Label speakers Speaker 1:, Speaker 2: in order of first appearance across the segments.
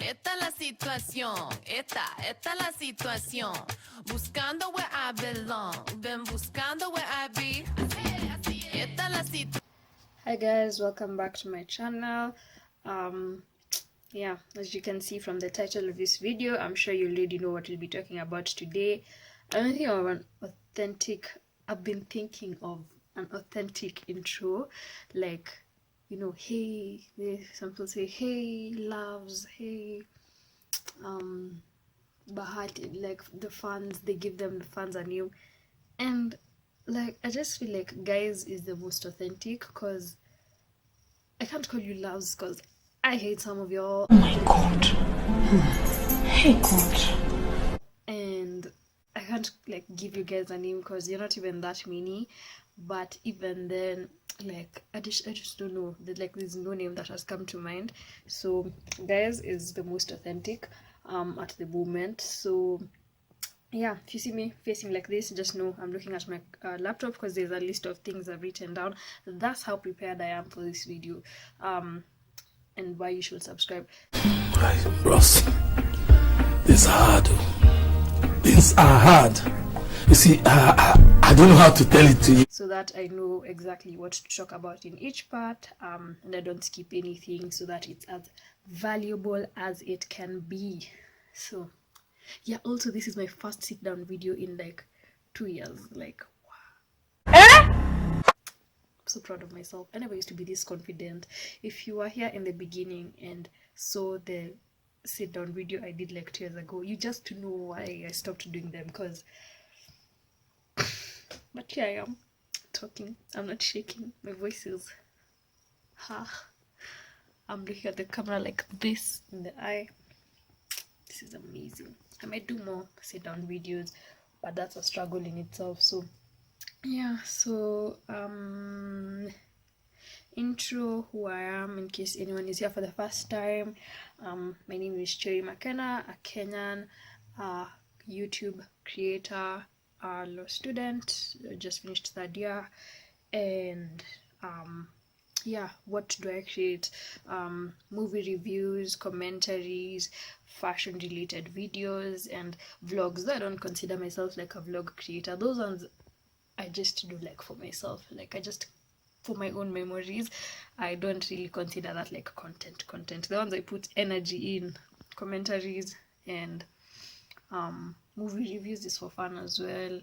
Speaker 1: Esta la situación, esta la situación. Buscando where I belong, been buscando where I be. Esta la situación. Hi guys, welcome back to my channel. Yeah, as you can see from the title of this video, I'm sure you already know what we'll be talking about today. I've been thinking of an authentic intro, like, you know, hey, some people say hey loves, hey Bahati, like the fans, they give them the fans a name, and like I just feel like guys is the most authentic, because I can't call you loves because I hate some of y'all.
Speaker 2: Oh my god. Hey god.
Speaker 1: And I can't like give you guys a name because you're not even that many. But even then, like I just don't know. There's no name that has come to mind. So guys is the most authentic at the moment. So yeah, if you see me facing like this, just know I'm looking at my laptop because there's a list of things I've written down. That's how prepared I am for this video, and why you should subscribe.
Speaker 3: Hi, Ross. These are hard. These are hard. You see, I don't know how to tell it to you,
Speaker 1: so that I know exactly what to talk about in each part, and I don't skip anything, so that it's as valuable as it can be. So yeah, also this is my first sit down video in like 2 years. Like wow. I'm so proud of myself. I never used to be this confident. If you were here in the beginning and saw the sit down video I did like 2 years ago, you just know why I stopped doing them, because but here I am talking. I'm not shaking. My voice is I'm looking at the camera like this in the eye. This is amazing. I might do more sit down videos, but that's a struggle in itself. So yeah, so intro who I am in case anyone is here for the first time. My name is Cherry McKenna, a Kenyan YouTube creator, law student, just finished third year, and yeah, what do I create? Movie reviews, commentaries, fashion related videos, and vlogs. Though I don't consider myself like a vlog creator. Those ones I just do like for myself, like I just for my own memories. I don't really consider that like content. The ones I put energy in, commentaries and movie reviews, is for fun as well,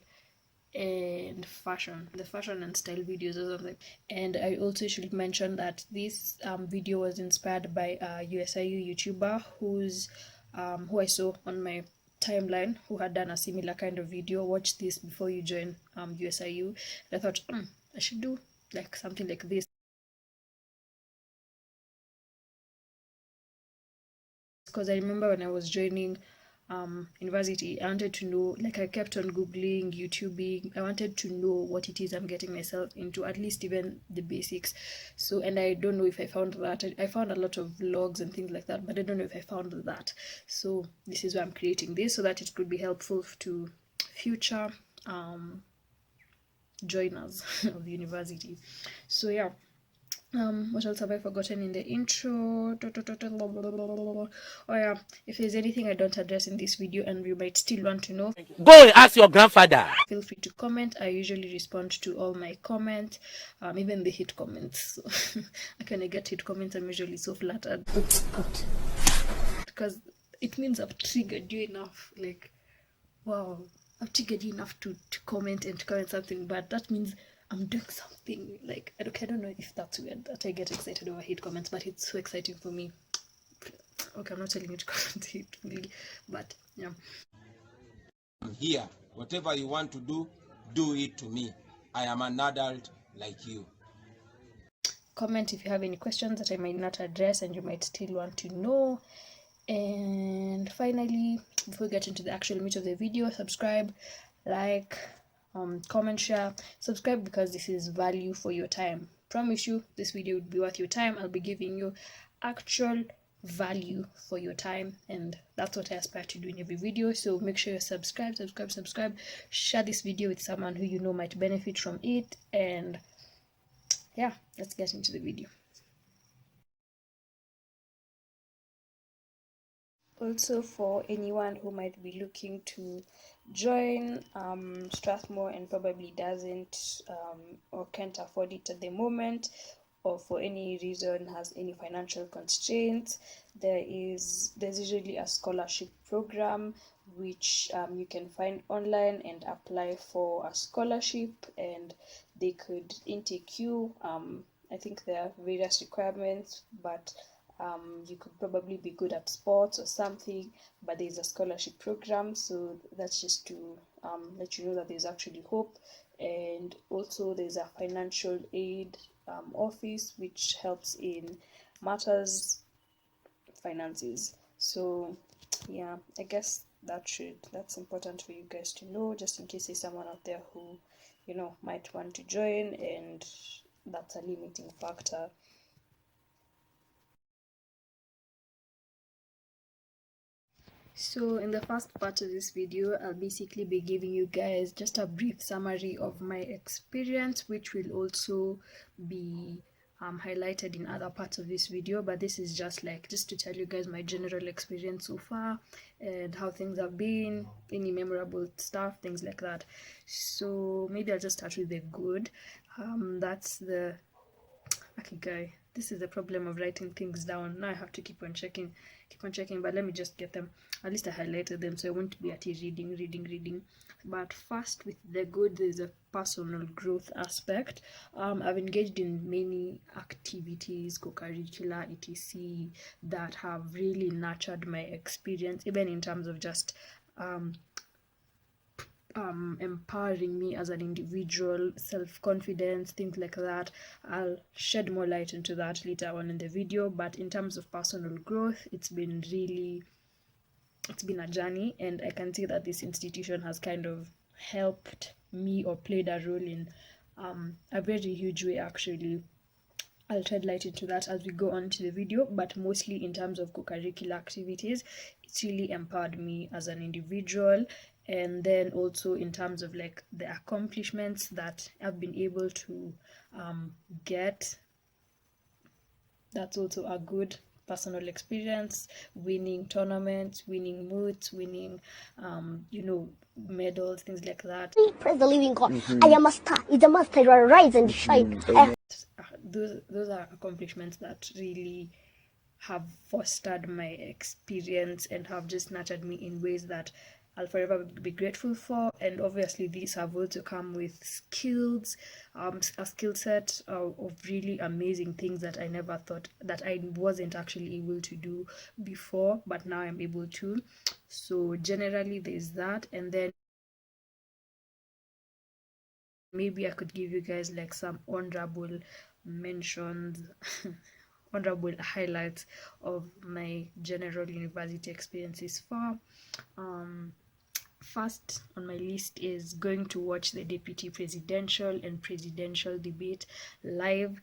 Speaker 1: and the fashion and style videos or something. And I also should mention that this video was inspired by a USIU YouTuber who I saw on my timeline, who had done a similar kind of video. Watch this before you join USIU. And I thought I should do like something like this, because I remember when I was joining university, I wanted to know, like I kept on googling, YouTubing. I wanted to know what it is I'm getting myself into, at least even the basics. So, and I don't know if I found that. I found a lot of vlogs and things like that, but I don't know if I found that. So this is why I'm creating this, so that it could be helpful to future joiners of the university. So yeah, what else have I forgotten in the intro? Oh yeah, if there's anything I don't address in this video and you might still want to know,
Speaker 3: go and ask your grandfather.
Speaker 1: Feel free to comment. I usually respond to all my comments, even the hate comments. So when I get hate comments, I'm usually so flattered, because it means I've triggered you enough. Like, wow, I've triggered you enough to comment and to comment something bad. That means I'm doing something. Like, I don't know if that's weird that I get excited over hate comments, but it's so exciting for me. Okay, I'm not telling you to comment hatefully, but yeah.
Speaker 4: I'm here. Whatever you want to do it to me. I am an adult like you.
Speaker 1: Comment if you have any questions that I might not address and you might still want to know. And finally, before we get into the actual meat of the video, subscribe, like, comment, share. Subscribe because this is value for your time. Promise you this video would be worth your time. I'll be giving you actual value for your time, and that's what I aspire to do in every video. So make sure you subscribe. Share this video with someone who you know might benefit from it, and yeah, let's get into the video. Also, for anyone who might be looking to join Strathmore and probably doesn't or can't afford it at the moment, or for any reason has any financial constraints, there's usually a scholarship program which you can find online and apply for a scholarship, and they could intake you. I think there are various requirements, but you could probably be good at sports or something, but there's a scholarship program, so that's just to let you know that there's actually hope. And also there's a financial aid office which helps in matters finances. So yeah, I guess that's important for you guys to know, just in case there's someone out there who might want to join and that's a limiting factor. So in the first part of this video, I'll basically be giving you guys just a brief summary of my experience, which will also be highlighted in other parts of this video, but this is just to tell you guys my general experience so far and how things have been, any memorable stuff, things like that. So maybe I'll just start with the good. That's the okay guy, this is the problem of writing things down. Now I have to keep on checking, but let me just get them. At least I highlighted them so I won't be at reading. But first, with the good, there's a personal growth aspect. I've engaged in many activities, co-curricular, etc., that have really nurtured my experience, even in terms of just empowering me as an individual, self-confidence, things like that. I'll shed more light into that later on in the video, but in terms of personal growth, it's been a journey, and I can see that this institution has kind of helped me or played a role in a very huge way actually. I'll shed light into that as we go on to the video, but mostly in terms of co-curricular activities, it's really empowered me as an individual. And then also in terms of the accomplishments that I've been able to get, that's also a good personal experience. Winning tournaments, winning moots, winning medals, things like that.
Speaker 5: Praise the living God. I am a star. It's a must I rise and shine.
Speaker 1: Those are accomplishments that really have fostered my experience and have just nurtured me in ways that I'll forever be grateful for. And obviously these have also come with skills, a skill set of really amazing things that I never thought that I wasn't actually able to do before, but now I'm able to. So generally there's that, and then maybe I could give you guys some honorable mentions honorable highlights of my general university experiences far. First on my list is going to watch the deputy presidential and presidential debate live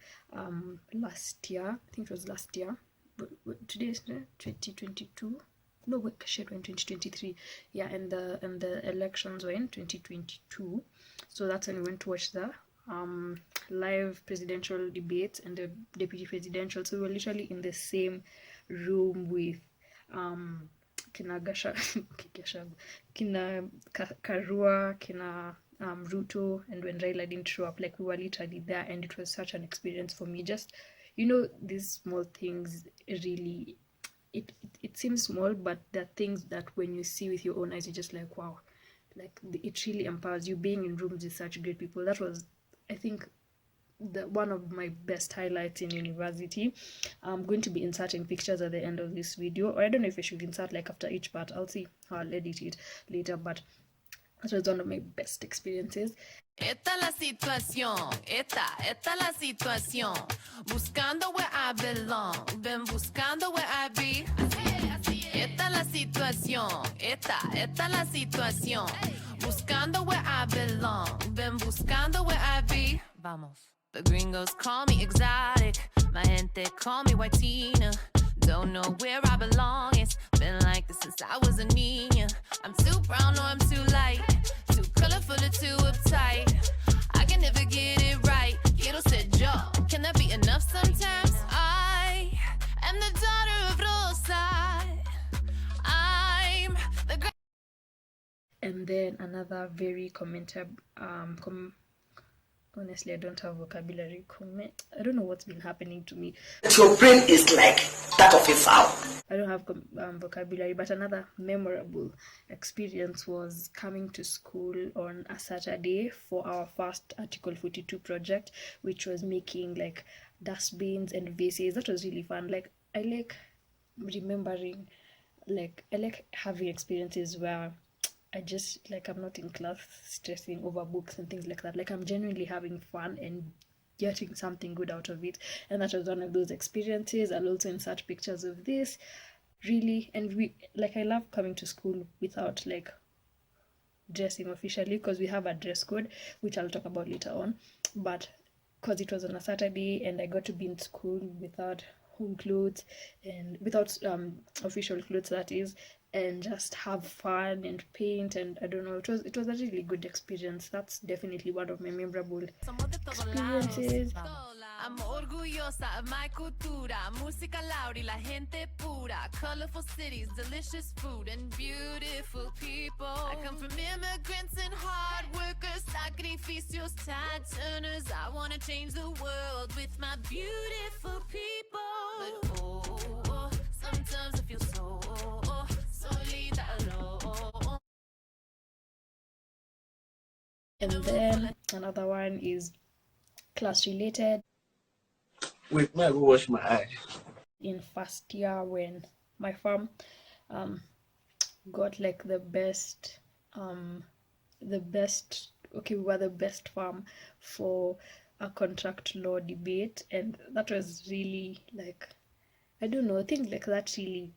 Speaker 1: last year. I think it was last year, but today is 2022. No, wait, shit, we're in 2023. Yeah, and the elections were in 2022. So that's when we went to watch the live presidential debates and the deputy presidential. So we were literally in the same room with kina Karua, kina Ruto, and when Raila didn't show up, we were literally there, and it was such an experience for me. Just these small things really, it seems small, but they're things that when you see with your own eyes, you're just wow, it really empowers you. Being in rooms with such great people, that was, I think, one of my best highlights in university. I'm going to be inserting pictures at the end of this video, or I don't know if I should insert after each part. I'll see how I'll edit it later, but that was one of my best experiences.
Speaker 6: Esta la situación, esta la situación. Buscando where I belong, been buscando where I be. Esta la situación, esta la situación. Buscando where I belong, been buscando where I be. Vamos. The gringos call me exotic, my gente call me white Tina. Don't know where I belong, it's been like this since I was a niña. I'm too brown or I'm too light, too colorful or too uptight. I can never get it right. Quiero ser yo, can that be enough sometimes? I am the daughter of Rosa.
Speaker 1: And then another very honestly, I don't have vocabulary. I don't know what's been happening to me.
Speaker 2: Your brain is like that of a fowl.
Speaker 1: I don't have vocabulary, but another memorable experience was coming to school on a Saturday for our first Article 42 project, which was making like dustbins and vases. That was really fun. Like, I like remembering, like, I like having experiences where I just, like, I'm not in class stressing over books and things like that. Like, I'm genuinely having fun and getting something good out of it. And that was one of those experiences. I'll also insert pictures of this, really. And we, like, I love coming to school without like dressing officially, because we have a dress code, which I'll talk about later on. But because it was on a Saturday and I got to be in school without home clothes and without official clothes, that is, and just have fun and paint, and I don't know, it was a really good experience. That's definitely one of my memorable experiences.
Speaker 6: I'm orgullosa of my cultura, música loud y la gente pura, colorful cities, delicious food, and beautiful people. I come from immigrants and hard workers, sacrificios, tide turners. I want to change the world with my beautiful people. But oh, sometimes I feel so solita alone.
Speaker 1: And then another one is class related.
Speaker 7: Wait, may I go wash my eye?
Speaker 1: In first year, when my farm got like the best we were the best farm for a contract law debate, and that was really, like, I don't know, things like that really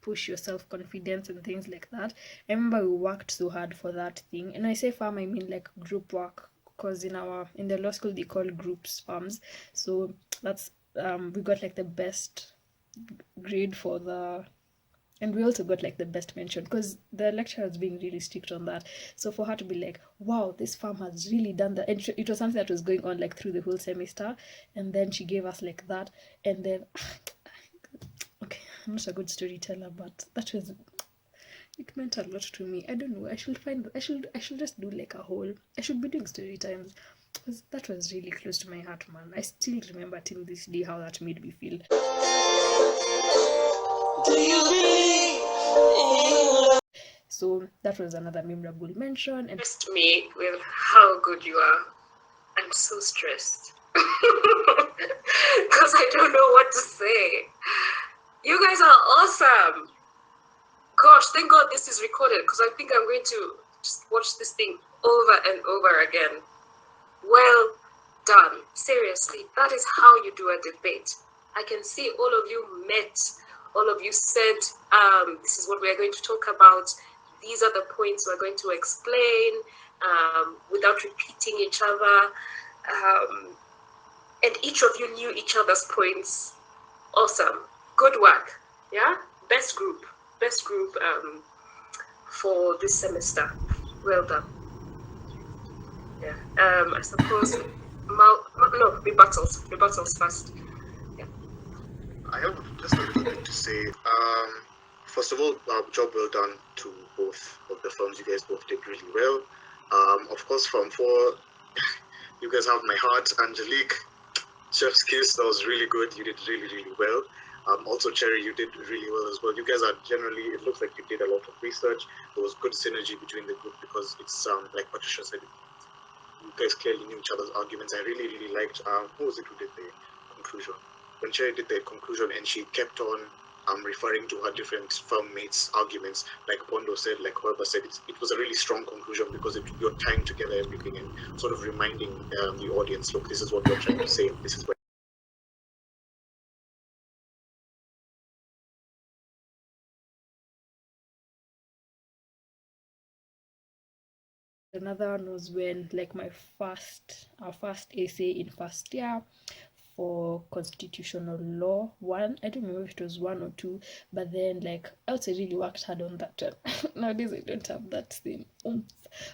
Speaker 1: push your self-confidence and things like that. I remember we worked so hard for that thing, and I say farm, I mean like group work, because in the law school they call groups farms. So that's we got like the best grade for the, and we also got like the best mention, because the lecturer was being really strict on that. So for her to be like, wow, this farm has really done that, and it was something that was going on like through the whole semester, and then she gave us like that. And then okay, I'm not a good storyteller, but that was, it meant a lot to me. I don't know, I should just do like a whole, I should be doing story times, because that was really close to my heart, man. I still remember till this day how that made me feel.
Speaker 2: Do you believe in love?
Speaker 1: So that was another memorable mention. And
Speaker 8: Me with how good you are. I'm so stressed because I don't know what to say. You guys are awesome. Gosh, thank God this is recorded, because I think I'm going to just watch this thing over and over again. Well done. Seriously, that is how you do a debate. I can see all of you met. All of you said, this is what we are going to talk about. These are the points we're going to explain without repeating each other. And each of you knew each other's points. Awesome. Good work. Yeah? Best group for this semester. Well done. Yeah. I suppose rebuttals first. Yeah.
Speaker 9: I have just a little bit to say. First of all, job well done to both of the firms. You guys both did really well. Of course, Firm 4, you guys have my heart. Angelique, chef's kiss, that was really good. You did really, really well. Also, Cherry, you did really well as well. You guys are generally, it looks like you did a lot of research. There was good synergy between the group, because it's, like Patricia said, you guys clearly knew each other's arguments. I really, really liked, who was it who did the conclusion? When Cherry did the conclusion and she kept on referring to her different firm mates' arguments, like Bondo said, like whoever said, it was a really strong conclusion, because you're tying together everything and sort of reminding the audience, look, this is what we're trying to say, this is what.
Speaker 1: Another one was when, like, our first essay in first year for constitutional law 1. I don't remember if it was 1 or 2, but then, like, I also really worked hard on that one. Nowadays I don't have that same oomph,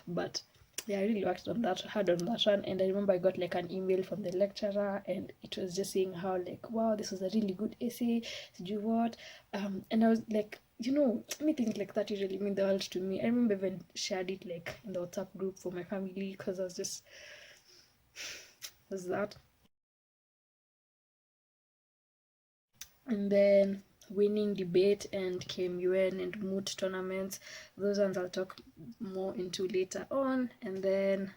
Speaker 1: but yeah, I really worked hard on that one. And I remember I got like an email from the lecturer, and it was just saying how, like, wow, this was a really good essay, did you what? And I was like, you know, me things like that usually mean the world to me. I remember even shared it like in the WhatsApp group for my family because I was just was that. And then winning debate and KMUN and Moot tournaments, those ones I'll talk more into later on. And then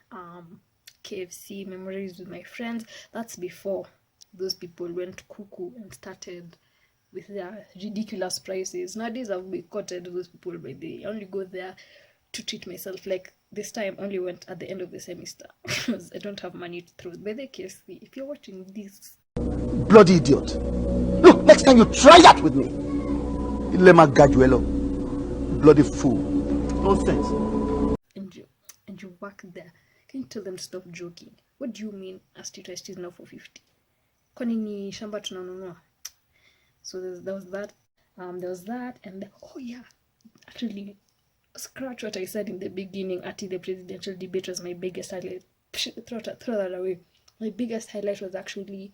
Speaker 1: KFC memories with my friends, that's before those people went cuckoo and started with their ridiculous prices. Nowadays I've boycotted those people, but they only go there to treat myself. Like this time I only went at the end of the semester because I don't have money to throw. By the KFC, if you're watching this,
Speaker 3: Bloody idiot. Look, next time you try that with me. Ilema Gajuelo. Bloody fool. Nonsense.
Speaker 1: and you work there, can you tell them to stop joking? What do you mean a street rice is now for 50? Kwani ni shamba tunanunua? So there was that. And oh yeah, actually, scratch what I said in the beginning. At the presidential debate was my biggest highlight. Throw that away. My biggest highlight was actually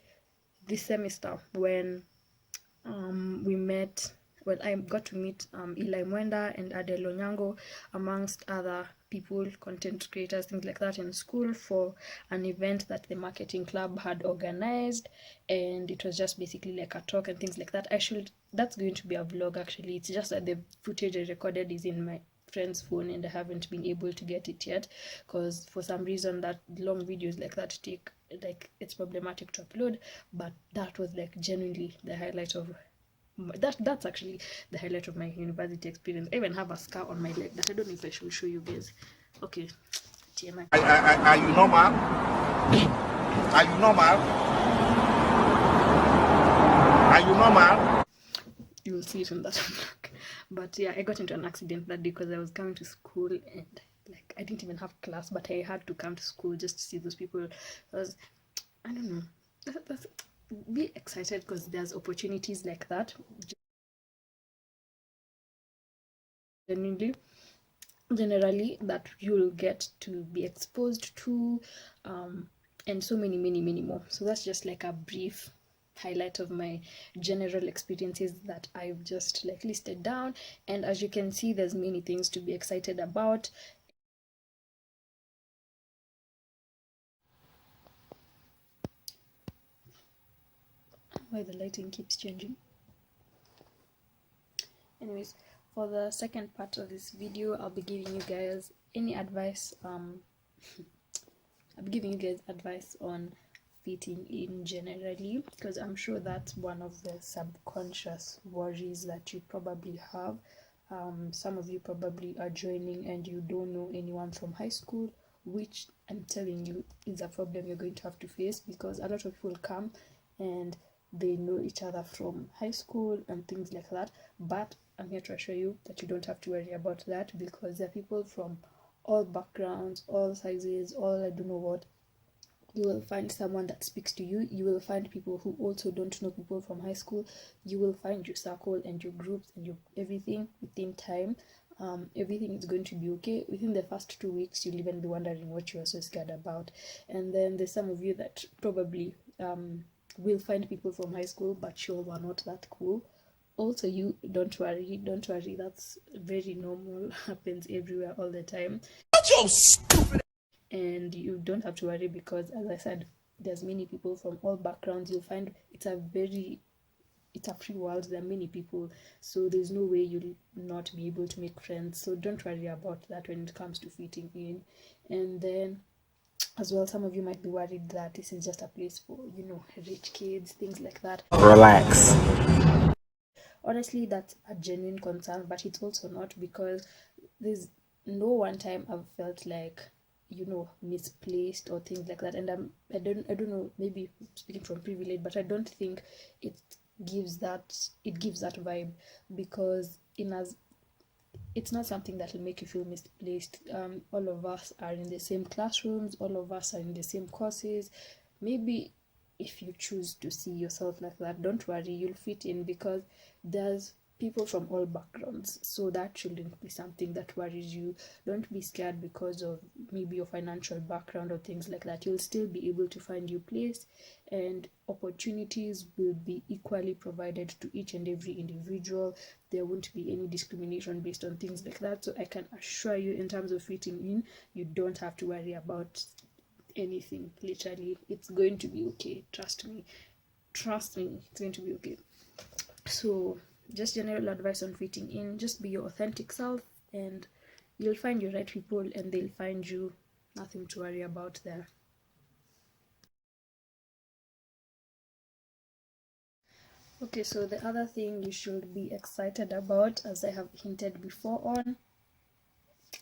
Speaker 1: this semester when we met. Well, I got to meet Eli Mwenda and Adele Onyango, amongst other people, content creators, things like that, in school for an event that the marketing club had organized, and it was just basically like a talk and things like that. That's going to be a vlog actually. It's just that the footage I recorded is in my friend's phone and I haven't been able to get it yet because for some reason that long videos like that take, like, it's problematic to upload. But that was like genuinely the highlight of that's actually the highlight of my university experience. I even have a scar on my leg that I don't know if I should show you guys. Okay, TMI.
Speaker 7: Are you normal? Are you normal? Are you normal?
Speaker 1: You will see it in that vlog. But yeah, I got into an accident that day because I was coming to school and like I didn't even have class, but I had to come to school just to see those people. I don't know. That's be excited because there's opportunities like that. Generally that you'll get to be exposed to, and so many more. So that's just like a brief highlight of my general experiences that I've just like listed down. And as you can see, there's many things to be excited about. Why the lighting keeps changing. Anyways, for the second part of this video, I'll be giving you guys any advice. I'll be giving you guys advice on fitting in generally, because I'm sure that's one of the subconscious worries that you probably have. Some of you probably are joining and you don't know anyone from high school, which I'm telling you is a problem you're going to have to face, because a lot of people come and they know each other from high school and things like that. But I'm here to assure you that you don't have to worry about that, because there are people from all backgrounds, all sizes, all I don't know what. You will find someone that speaks to you. You will find people who also don't know people from high school. You will find your circle and your groups and your everything within time. Everything is going to be okay. Within the first 2 weeks, you'll even be wondering what you are so scared about. And then there's some of you that probably will find people from high school, but you are not that cool. Also, you don't worry, that's very normal, happens everywhere all the time. And you don't have to worry, because as I said, there's many people from all backgrounds. You'll find it's a free world. There are many people, so there's no way you'll not be able to make friends. So don't worry about that when it comes to fitting in. And then as well, some of you might be worried that this is just a place for, you know, rich kids, things like that.
Speaker 10: Relax.
Speaker 1: Honestly, that's a genuine concern, but it's also not, because there's no one time I've felt like, you know, misplaced or things like that. And I don't know, maybe speaking from privilege, but I don't think it gives that vibe, because it's not something that will make you feel misplaced. All of us are in the same classrooms, all of us are in the same courses. Maybe if you choose to see yourself like that, don't worry, you'll fit in, because there's people from all backgrounds, so that shouldn't be something that worries you. Don't be scared because of maybe your financial background or things like that. You'll still be able to find your place, and opportunities will be equally provided to each and every individual. There won't be any discrimination based on things like that. So I can assure you, in terms of fitting in, you don't have to worry about anything. Literally, it's going to be okay. Trust me, it's going to be okay. So just general advice on fitting in: just be your authentic self, and you'll find your right people, and they'll find you. Nothing to worry about there. Okay, so the other thing you should be excited about, as I have hinted before on,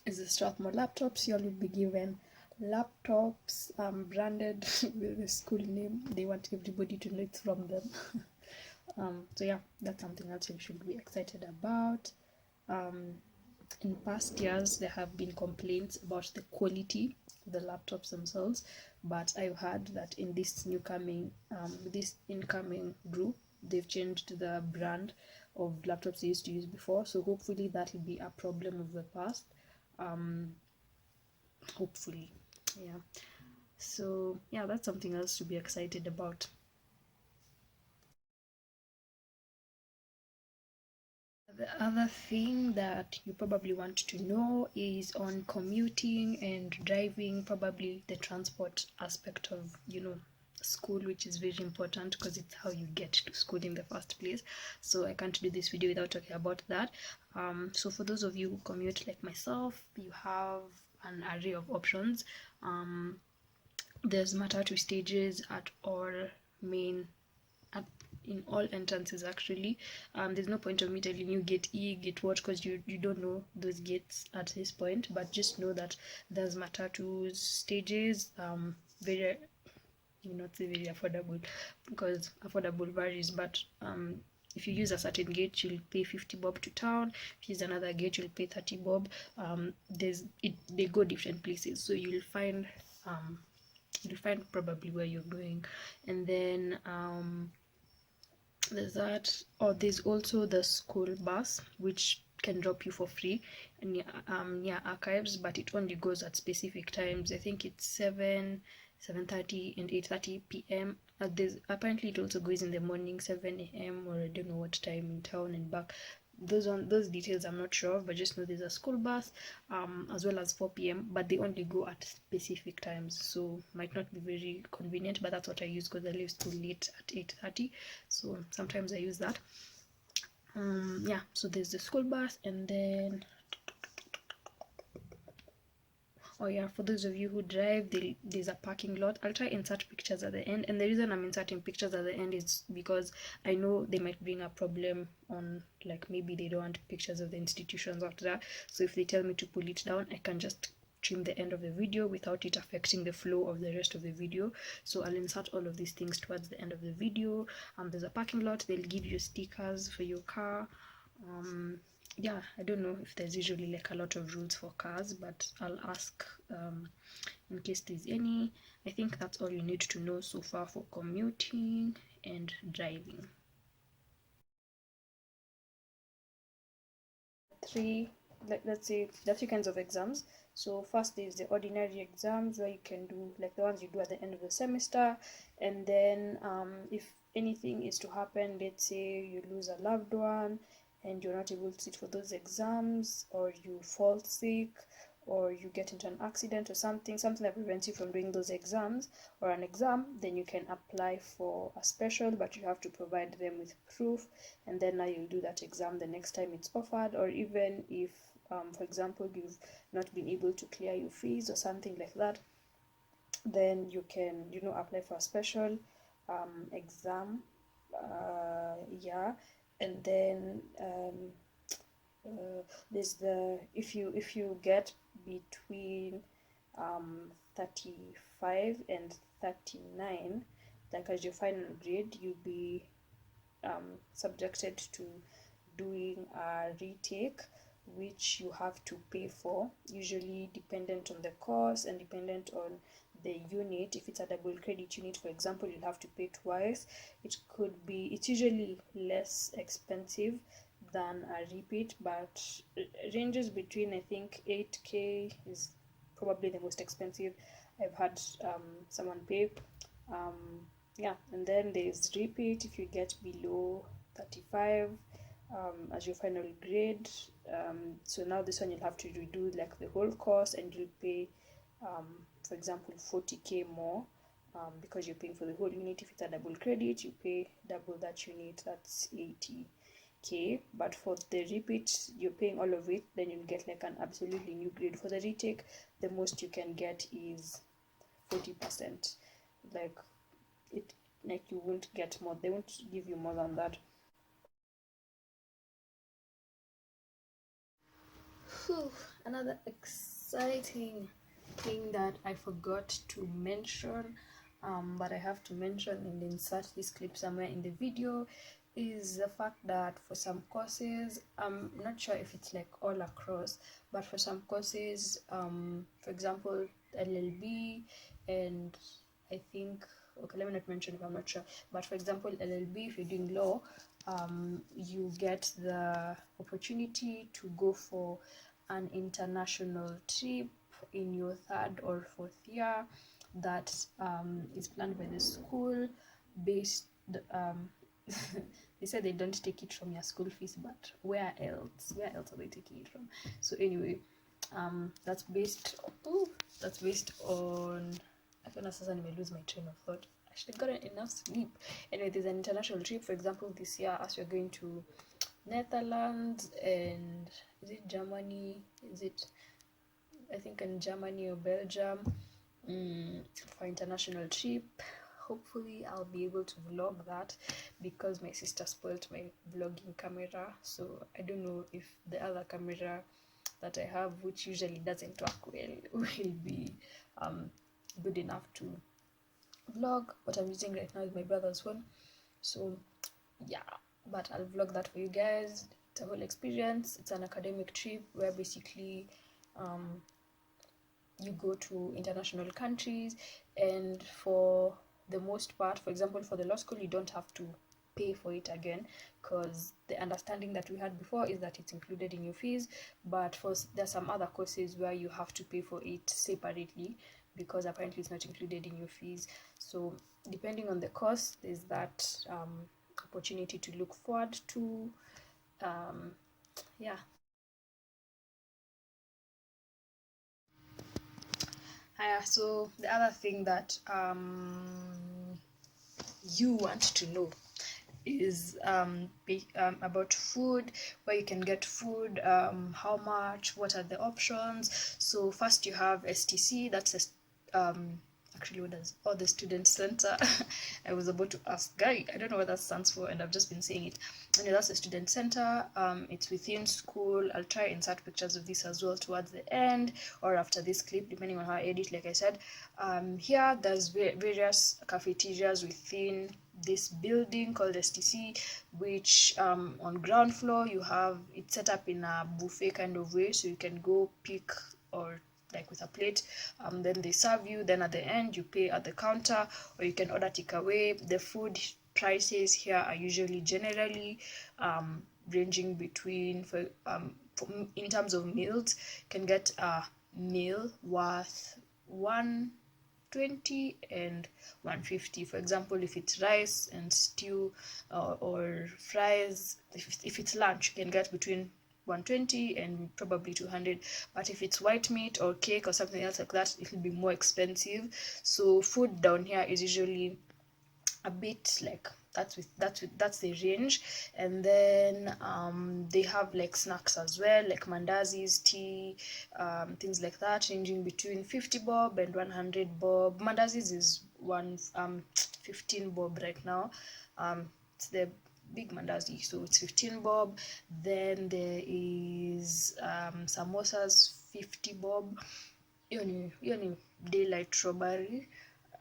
Speaker 1: is the Strathmore Laptops. You all will be given laptops branded with the school name. They want everybody to know it's from them. So yeah, that's something else you should be excited about. In past years, there have been complaints about the quality of the laptops themselves, but I've heard that in this incoming group, they've changed the brand of laptops they used to use before. So hopefully that will be a problem of the past. Hopefully, yeah. So yeah, that's something else to be excited about. The other thing that you probably want to know is on commuting and driving, probably the transport aspect of, school, which is very important because it's how you get to school in the first place. So I can't do this video without talking about that. So for those of you who commute like myself, you have an array of options. There's matatu stages in all entrances actually. There's no point of me telling you gate E, gate what, because you don't know those gates at this point, but just know that there's matatu stages. Very, not say very affordable, because affordable varies, but if you use a certain gate, you'll pay 50 bob to town. If you use another gate, you'll pay 30 bob. They go different places, so you'll find probably where you're going. And then there's that, or there's also the school bus, which can drop you for free near archives, but it only goes at specific times. I think it's 7:30 and 8:30 p.m. Apparently it also goes in the morning, 7 a.m. or I don't know what time in town and back. Those details I'm not sure of, but just know there's a school bus as well as 4 p.m. but they only go at specific times, so might not be very convenient, but that's what I use because I leave school late at 8:30, so sometimes I use that. Yeah, so there's the school bus. And then for those of you who drive, there's a parking lot. I'll try insert pictures at the end, and the reason I'm inserting pictures at the end is because I know they might bring a problem on, like, maybe they don't want pictures of the institutions after that. So if they tell me to pull it down, I can just trim the end of the video without it affecting the flow of the rest of the video. So I'll insert all of these things towards the end of the video. There's a parking lot. They'll give you stickers for your car. Yeah, I don't know if there's usually like a lot of rules for cars, but I'll ask in case there's any. I think that's all you need to know so far for commuting and driving. Let's say there are 3 kinds of exams. So first is the ordinary exams, where you can do like the ones you do at the end of the semester. And then if anything is to happen, let's say you lose a loved one and you're not able to sit for those exams, or you fall sick, or you get into an accident or something that prevents you from doing those exams or an exam, then you can apply for a special, but you have to provide them with proof, and then now you'll do that exam the next time it's offered. Or even if for example, you've not been able to clear your fees or something like that, then you can apply for a special exam. And then there's if you get between 35 and 39, like as your final grade, you'll be subjected to doing a retake, which you have to pay for, usually dependent on the course and dependent on the unit. If it's a double credit unit, for example, you'll have to pay twice. It's usually less expensive than a repeat, but ranges between, I think 8K is probably the most expensive I've had someone pay. Yeah, and then there's repeat if you get below 35 as your final grade. So now this one you'll have to redo like the whole course, and you'll pay for example 40K more because you're paying for the whole unit. If it's a double credit, you pay double that unit, that's 80K. But for the repeat, you're paying all of it, then you'll get like an absolutely new grade. For the retake, the most you can get is 40%. Like it, like you won't get more, they won't give you more than that. Another exciting thing that I forgot to mention, but I have to mention and insert this clip somewhere in the video, is the fact that for some courses, I'm not sure if it's like all across, but for some courses, for example LLB, and I think, okay, let me not mention if I'm not sure, but for example LLB, if you're doing law, you get the opportunity to go for an international trip in your 3rd or 4th year that is planned by the school based they said they don't take it from your school fees, but where else are they taking it from? So anyway, that's based on, I feel like I may lose my train of thought. I should have gotten enough sleep. Anyway, there's an international trip, for example this year, as we're going to Netherlands and is it Germany? I think in Germany or Belgium for international trip. Hopefully I'll be able to vlog that because my sister spoiled my vlogging camera, so I don't know if the other camera that I have, which usually doesn't work well, will be good enough to vlog. What I'm using right now is my brother's phone, so yeah, but I'll vlog that for you guys. It's a whole experience. It's an academic trip where basically you go to international countries, and for the most part, for example for the law school, you don't have to pay for it again, because the understanding that we had before is that it's included in your fees. But there's some other courses where you have to pay for it separately, because apparently it's not included in your fees. So depending on the course, there's that opportunity to look forward to. Yeah. So the other thing that you want to know is about food, where you can get food, how much, what are the options. So first you have STC, that's actually, what does the student center I was about to ask, guy, I don't know what that stands for, and I've just been saying it. And that's the student center. It's within school. I'll try and insert pictures of this as well towards the end or after this clip, depending on how I edit. Like I said, here there's various cafeterias within this building called STC, which on ground floor you have it set up in a buffet kind of way, so you can go pick, or like with a plate, then they serve you, then at the end you pay at the counter, or you can order takeaway. The food prices here are usually generally ranging between, in terms of meals, you can get a meal worth 120 and 150. For example, if it's rice and stew or fries, if it's lunch, you can get between 120 and probably 200. But if it's white meat or cake or something else like that, it will be more expensive. So food down here is usually a bit like that's the range. And then they have like snacks as well, like mandazis, tea, things like that, ranging between 50 bob and 100 bob. Mandazis is 15 bob right now. It's the big mandazi, so it's 15 bob. Then there is samosas, 50 bob. Yoni daylight strawberry.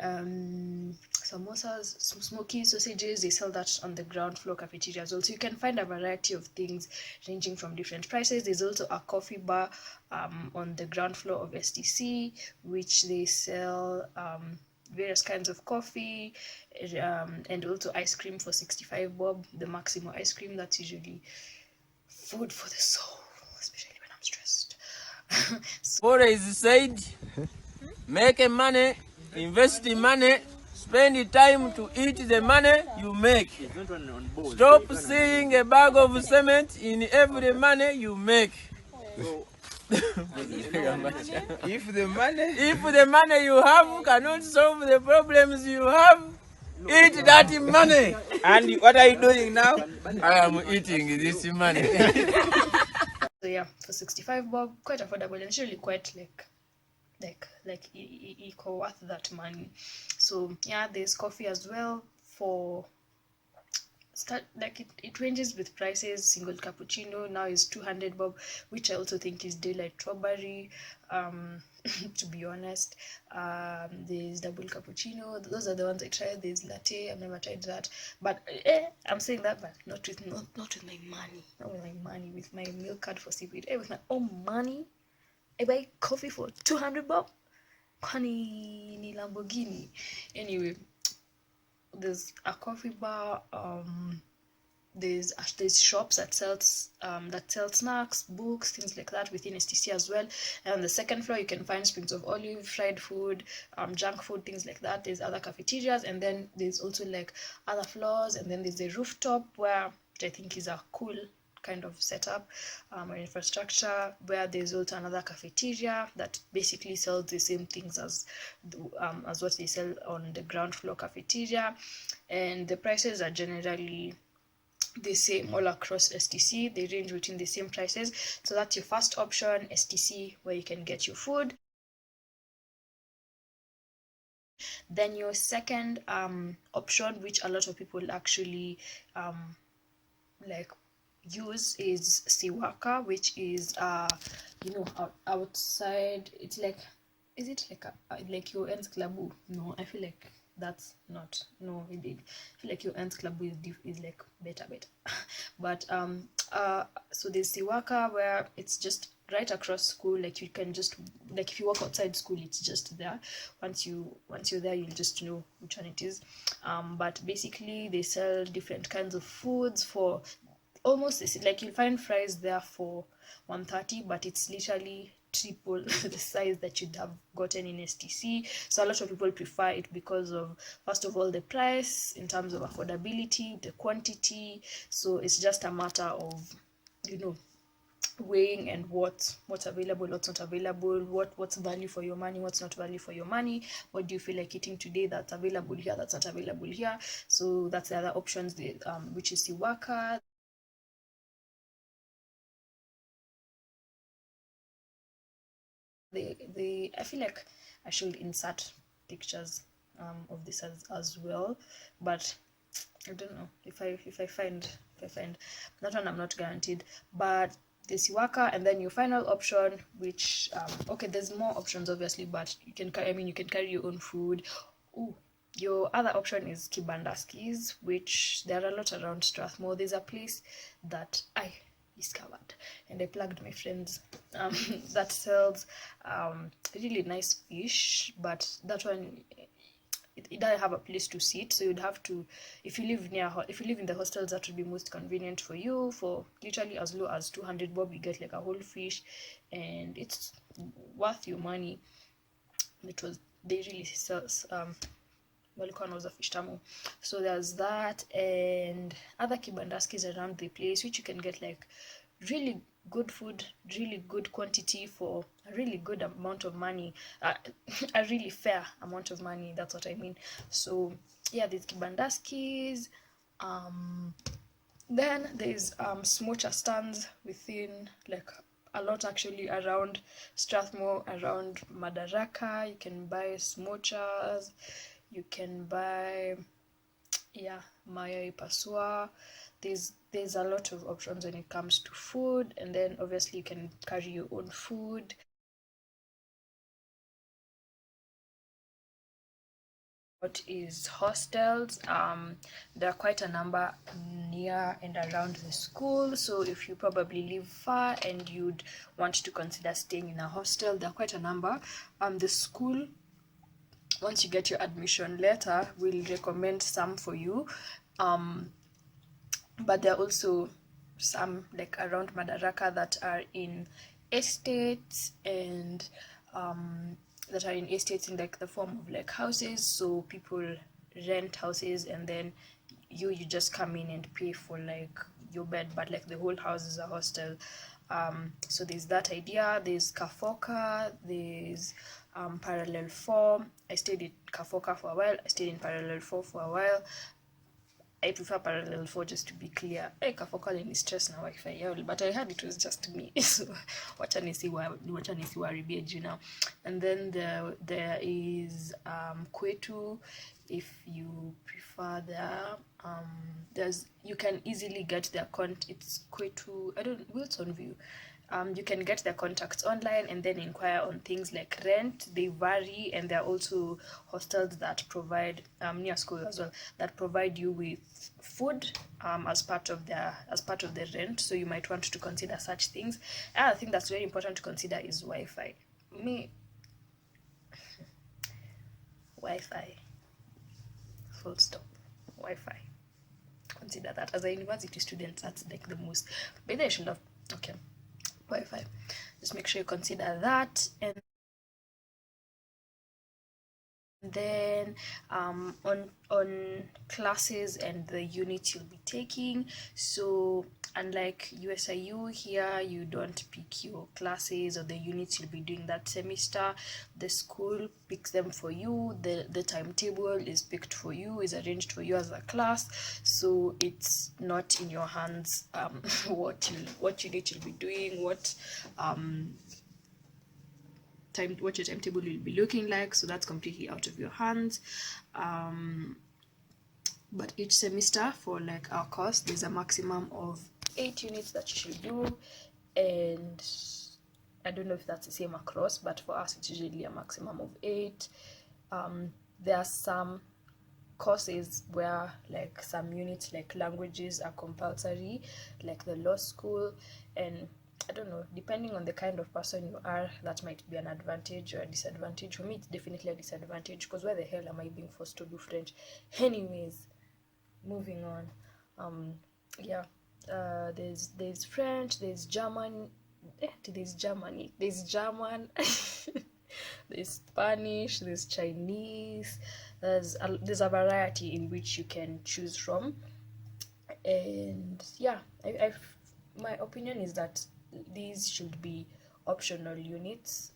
Speaker 1: Samosas, smoky sausages, they sell that on the ground floor cafeteria as well. So you can find a variety of things ranging from different prices. There's also a coffee bar on the ground floor of STC, which they sell various kinds of coffee, and also ice cream for 65 bob, the maximum ice cream. That's usually food for the soul, especially when I'm stressed.
Speaker 10: What is said, make money, invest the money, spend the time to eat the money you make. Stop seeing a bag of cement in every money you make. If the money you have cannot solve the problems you have, eat that money. And what are you doing now? I am eating this money.
Speaker 1: So yeah, for 65 bob, quite affordable and surely quite equal worth that money. So yeah, there's coffee as well for it ranges with prices. Single cappuccino now is 200 bob, which I also think is daylight strawberry. To be honest, there's double cappuccino. Those are the ones I tried. There's latte. I've never tried that, but I'm saying that, but not with my money. Not with my money. With my milk card for CIPIT. With my own money, I buy coffee for 200 bob. Kwani ni Lamborghini. Anyway, there's a coffee bar. There's shops that sell snacks, books, things like that within STC as well. And on the second floor you can find springs of olive, fried food, junk food, things like that. There's other cafeterias, and then there's also like other floors, and then there's a rooftop which I think is a cool kind of setup or infrastructure, where there's also another cafeteria that basically sells the same things as what they sell on the ground floor cafeteria, and the prices are generally the same all across STC. They range between the same prices. So that's your first option, STC, where you can get your food. Then your second option, which a lot of people actually use, is Siwaka, which is outside. It's like, is it like your ends club? No, I feel like that's not. No, I feel like your ends club is like better. But so there's Siwaka, where it's just right across school. Like you can just, like if you walk outside school, it's just there. Once you're there, you'll just know which one it is. But basically they sell different kinds of foods for almost, like you'll find fries there for 130, but it's literally triple the size that you'd have gotten in STC. So a lot of people prefer it because of, first of all, the price, in terms of affordability, the quantity. So it's just a matter of weighing and what's available, what's not available, what's value for your money, what's not value for your money, what do you feel like eating today that's available here, that's not available here. So that's the other options, which is Siwaka. I feel like I should insert pictures of this as well, but I don't know if I find that one. I'm not guaranteed, but the Siwaka, and then your final option, which okay, there's more options obviously, but you can carry your own food. Your other option is Kibandaskis, which there are a lot around Strathmore. There's a place that I discovered and I plugged my friends that sells really nice fish, but that one, it doesn't have a place to sit, so you'd have to, if you live in the hostels, that would be most convenient for you. For literally as low as 200 bob, you get like a whole fish, and it's worth your money. They really sell was a fish tamu. So there's that, and other kibandaskis around the place, which you can get like really good food, really good quantity for a really good amount of money, a really fair amount of money, that's what I mean. So yeah, there's kibandaskis. Then there's smocha stands within, like a lot actually around Strathmore, around Madaraka. You can buy smochas, you can buy mayai pasua. There's a lot of options when it comes to food, and then obviously you can carry your own food. What is hostels? There are quite a number near and around the school, so if you probably live far and you'd want to consider staying in a hostel, there are quite a number. The school, once you get your admission letter, will recommend some for you, but there are also some like around Madaraka that are in estates, and that are in estates in like the form of like houses. So people rent houses, and then you just come in and pay for like your bed, but like the whole house is a hostel. So there's that idea. There's Kafoka, there's Parallel 4. I stayed in Kafoka for a while. I stayed in Parallel 4 for a while. I prefer Parallel 4, just to be clear. Kafoka ni stress na Wi-Fi yao, but I heard it was just me. So wacha nisiwaribie jina. And then there is Kwetu. If you prefer there's, you can easily get their it's Kwetu, Wilson View. You can get their contacts online and then inquire on things like rent. They vary, and there are also hostels that provide near school as well, that provide you with food as part of the rent. So you might want to consider such things. Another thing that's very important to consider is Wi-Fi. Wi-Fi. Full stop. Wi-Fi. Consider that as a university student. That's like the most. Maybe I should have. Okay. Wi-Fi. Just make sure you consider that. And then on classes and the units you'll be taking. So unlike USIU, here you don't pick your classes or the units you'll be doing that semester. The school picks them for you. The timetable is picked for you, is arranged for you as a class. So it's not in your hands what unit you'll be doing, what your timetable will be looking like. So that's completely out of your hands. But each semester for like our course, there's a maximum of 8 units that you should do, and I don't know if that's the same across, but for us it's usually a maximum of 8. There are some courses where like some units like languages are compulsory, like the law school, and I don't know, depending on the kind of person you are, that might be an advantage or a disadvantage. For me, it's definitely a disadvantage, because why the hell am I being forced to do French? Anyways, moving on. There's French, there's German, there's German, there's Spanish, there's Chinese. There's a variety in which you can choose from, and yeah, my opinion is that these should be optional units,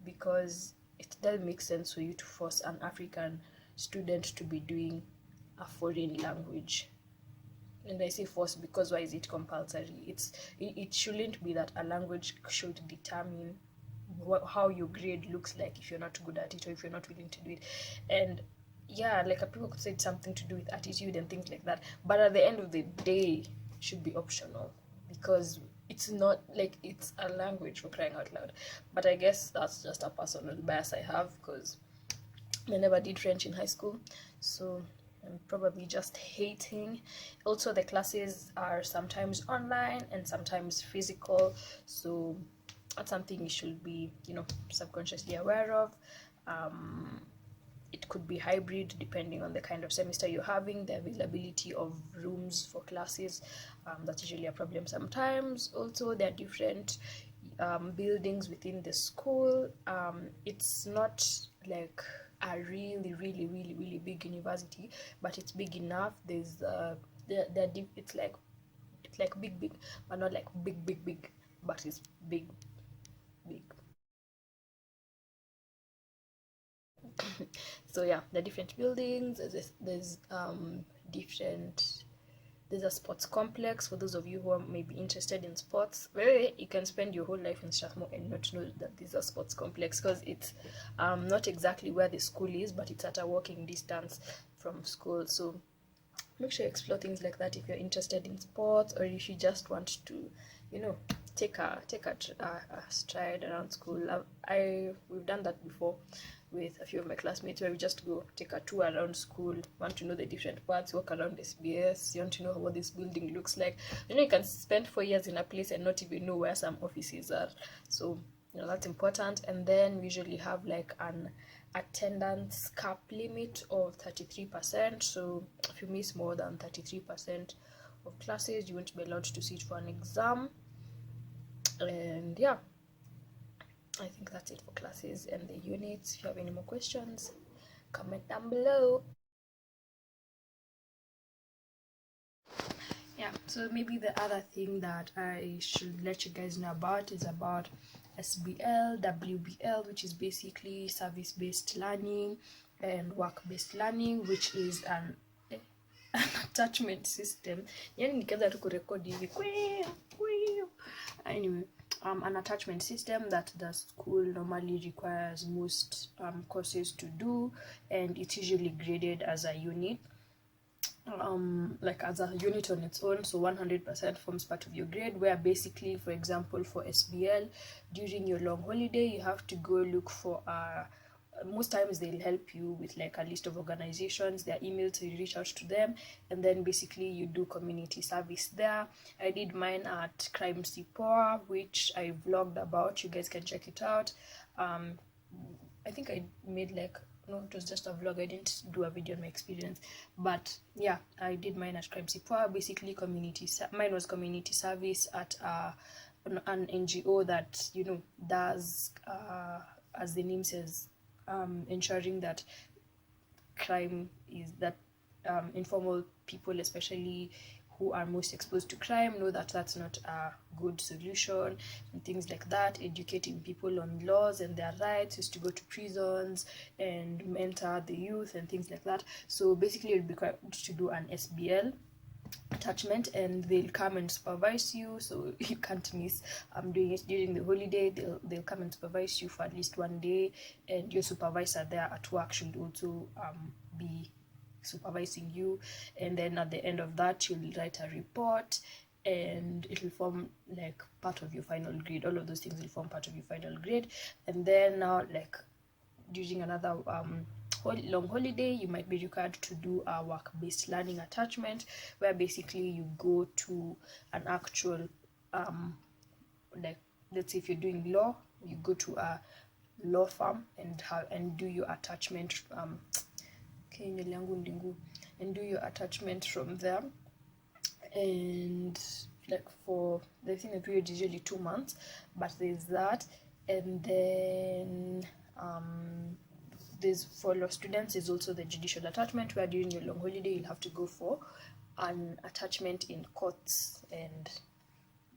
Speaker 1: because it doesn't make sense for you to force an African student to be doing a foreign language. And I say force because why is it compulsory? It shouldn't be that a language should determine how your grade looks like if you're not good at it, or if you're not willing to do it. And yeah, like people could say it's something to do with attitude and things like that, but at the end of the day, it should be optional, because it's not like it's a language, for crying out loud. But I guess that's just a personal bias I have, because I never did French in high school, so I'm probably just hating. Also, the classes are sometimes online and sometimes physical, so that's something you should be, subconsciously aware of. It could be hybrid depending on the kind of semester you're having, the availability of rooms for classes. That's usually a problem sometimes. Also, there are different buildings within the school. It's not like a really big university, but it's big enough. There's it's like big, but not like big, but it's big. So yeah, the different buildings. There's a sports complex for those of you who are maybe interested in sports. You can spend your whole life in Strathmore and not know that there's a sports complex, because it's not exactly where the school is, but it's at a walking distance from school. So make sure you explore things like that if you're interested in sports, or if you just want to, take a stride around school. We've done that before with a few of my classmates, where we just go take a tour around school, want to know the different parts, walk around SBS, you want to know what this building looks like. You can spend 4 years in a place and not even know where some offices are. So that's important. And then we usually have like an attendance cap limit of 33%. So if you miss more than 33% of classes. You won't be allowed to sit for an exam. And yeah, I think that's it for classes and the units. If you have any more questions, comment down below. Yeah, so maybe the other thing that I should let you guys know about is about SBL, WBL, which is basically service-based learning and work-based learning, which is an attachment system. Anyway, an attachment system that the school normally requires most courses to do, and it's usually graded as a unit. Like as a unit on its own, so 100% forms part of your grade, where basically, for example, for SBL, during your long holiday, you have to go look for most times they'll help you with like a list of organizations, their emails, so you reach out to them, and then basically you do community service there. I did mine at Crime Sipora, which I vlogged about. You guys can check it out. I think I made like, no, it was just a vlog. I didn't do a video on my experience, but yeah, I did mine at Crime Sipora. Basically mine was community service at an NGO that, you know, does as the name says, ensuring that crime is that informal people, especially who are most exposed to crime, know that that's not a good solution and things like that. Educating people on laws and their rights, is to go to prisons and mentor the youth and things like that. So basically you'll be required to do an SBL attachment, and they'll come and supervise you, so you can't miss doing it during the holiday. They'll come and supervise you for at least one day, and your supervisor there at work should also be supervising you, and then at the end of that you'll write a report, and it'll form like part of your final grade. All of those things will form part of your final grade. And then now, like during another long holiday, you might be required to do a work-based learning attachment, where basically you go to an actual like, let's say if you're doing law, you go to a law firm and do your attachment and do your attachment from there. And like for the thing, the period is usually 2 months, but there's that. And then there's, for law students, is also the judicial attachment, where during your long holiday you'll have to go for an attachment in courts, and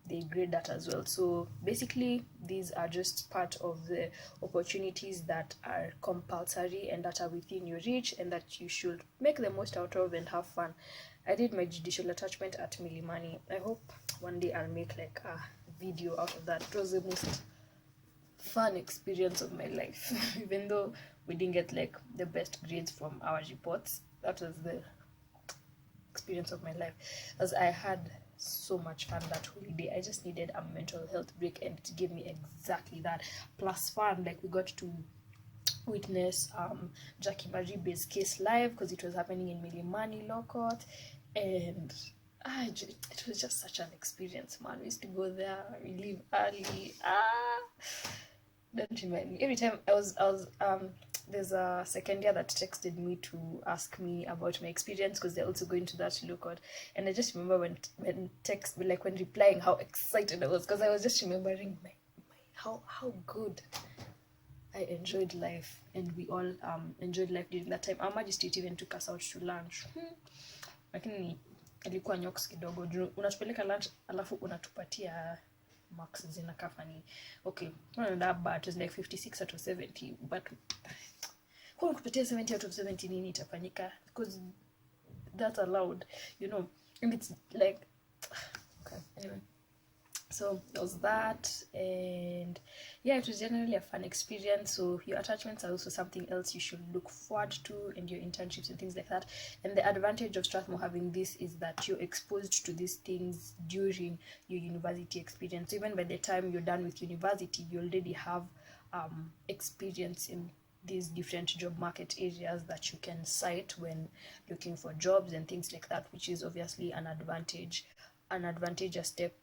Speaker 1: they grade that as well. So basically these are just part of the opportunities that are compulsory and that are within your reach, and that you should make the most out of and have fun. I did my judicial attachment at Milimani. I hope one day I'll make like a video out of that. It was the most fun experience of my life. Even though we didn't get like the best grades from our reports, that was the experience of my life, as I had so much fun that holiday. I just needed a mental health break, and it gave me exactly that, plus fun. Like we got to witness Jackie Maribe's case live, because it was happening in Milimani Law Court, and it was just such an experience, man. We used to go there, we leave early. Don't remind me. Every time I was there's a second year that texted me to ask me about my experience, because they're also going to that law court, and I just remember when replying how excited I was, because I was just remembering how good I enjoyed life, and we all enjoyed life during that time. Our magistrate even took us out to lunch. Lakini ilikuwa nyoks kidogo, unatupeleka lunch alafu unatupatia marks zinakaa funny. Okay, not that bad. It was like 56 out of 70, but kwa kupatia 70 out of 70 nini itafanyika, because that's allowed, you know. And it's like, okay, anyway. So there was that, and yeah, it was generally a fun experience. So your attachments are also something else you should look forward to, and your internships and things like that. And the advantage of Strathmore having this is that you're exposed to these things during your university experience. So even by the time you're done with university, you already have experience in these different job market areas that you can cite when looking for jobs and things like that, which is obviously an advantageous step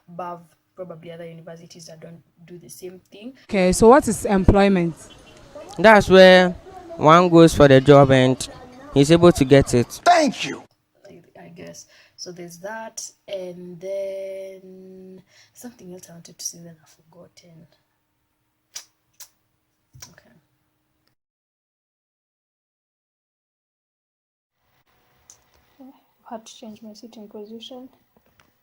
Speaker 1: above probably other universities that don't do the same thing.
Speaker 11: Okay, so what is employment?
Speaker 10: That's where one goes for the job and he's able to get it.
Speaker 7: Thank you.
Speaker 1: I guess. So there's that, and then something else I wanted to say that I've forgotten. Okay. I had to change my sitting position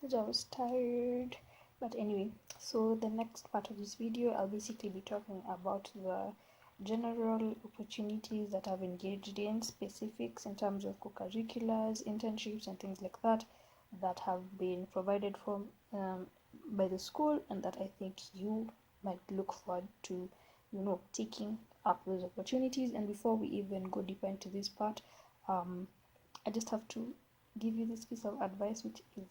Speaker 1: because I was tired. But anyway, so the next part of this video, I'll basically be talking about the general opportunities that I've engaged in, specifics in terms of co-curriculars, internships, and things like that that have been provided for by the school, and that I think you might look forward to, taking up those opportunities. And before we even go deeper into this part, I just have to give you this piece of advice, which is,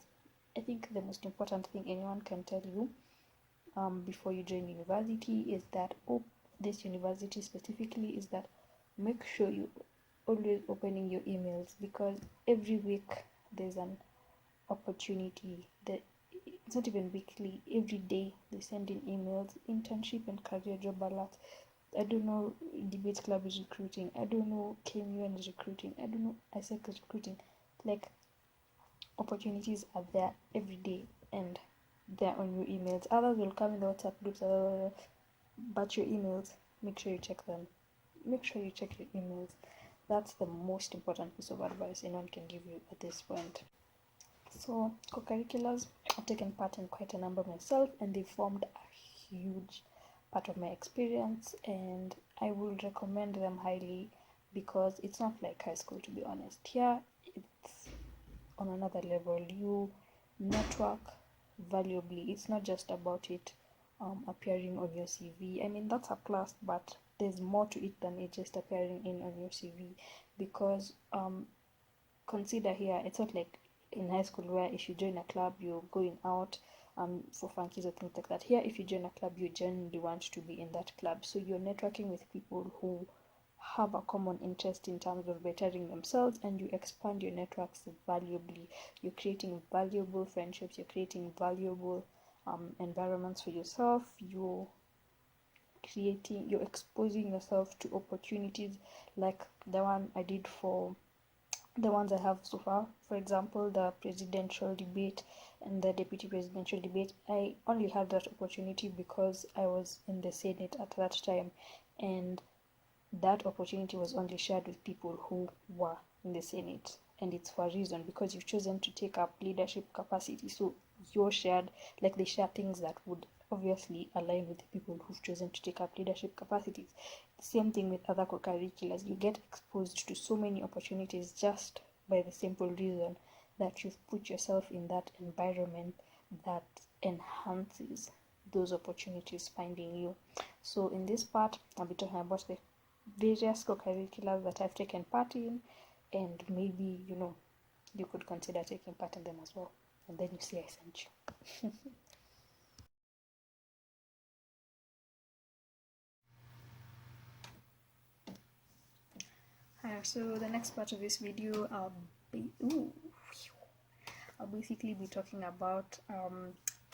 Speaker 1: I think, the most important thing anyone can tell you before you join university, is that this university specifically, is that make sure you always opening your emails, because every week there's an opportunity. That it's not even weekly, every day they send in emails, internship and career job alerts. I don't know, debate club is recruiting, I don't know, KMUN is recruiting, I don't know, ISEC is recruiting. Like, opportunities are there every day, and they're on your emails. Others will come in the WhatsApp groups, but your emails, make sure you check them. Make sure you check your emails. That's the most important piece of advice anyone can give you at this point. So, co-curriculars, I've taken part in quite a number myself, and they formed a huge part of my experience, and I will recommend them highly, because it's not like high school, to be honest. Here, it's on another level. You network valuably. It's not just about it appearing on your CV. I mean, that's a plus, but there's more to it than it just appearing on your CV, because consider here, it's not like in high school where if you join a club, you're going out for funkies or things like that. Here, if you join a club, you genuinely want to be in that club, so you're networking with people who have a common interest in terms of bettering themselves, and you expand your networks valuably. You're creating valuable friendships, you're creating valuable environments for yourself, you're exposing yourself to opportunities like the one I did for the ones I have so far. For example, the presidential debate and the deputy presidential debate, I only had that opportunity because I was in the Senate at that time, and that opportunity was only shared with people who were in the Senate, and it's for a reason, because you've chosen to take up leadership capacity. So you're shared, like, they share things that would obviously align with the people who've chosen to take up leadership capacities. The same thing with other co-curriculars. You get exposed to so many opportunities just by the simple reason that you've put yourself in that environment that enhances those opportunities finding you. So in this part, I'll be talking about the various co-curriculars that I've taken part in, and maybe you could consider taking part in them as well, and then you see I sent you. So the next part of this video, I'll basically be talking about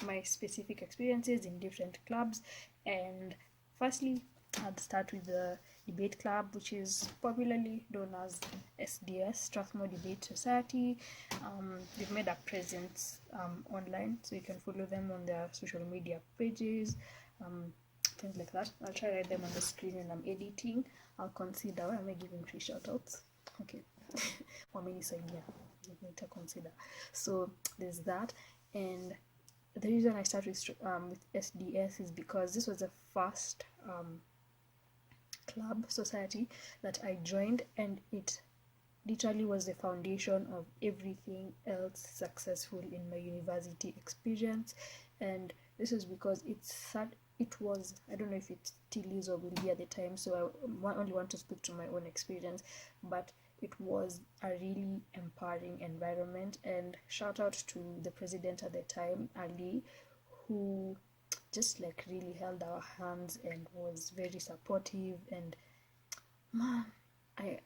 Speaker 1: my specific experiences in different clubs. And firstly, I'll start with the debate club, which is popularly known as SDS, Strathmore Debate Society. They've made a presence online, so you can follow them on their social media pages, things like that. I'll try to write them on the screen when I'm editing. I'll consider, why am I giving 3 shoutouts? Okay. One minute idea. Later consider. So there's that, and the reason I started with SDS is because this was the first club society that I joined, and it literally was the foundation of everything else successful in my university experience. And this is because it was, I don't know if it still is or will be at the time, so I only want to speak to my own experience, but it was a really empowering environment. And shout out to the president at the time, Ali, who just like really held our hands and was very supportive. And man, I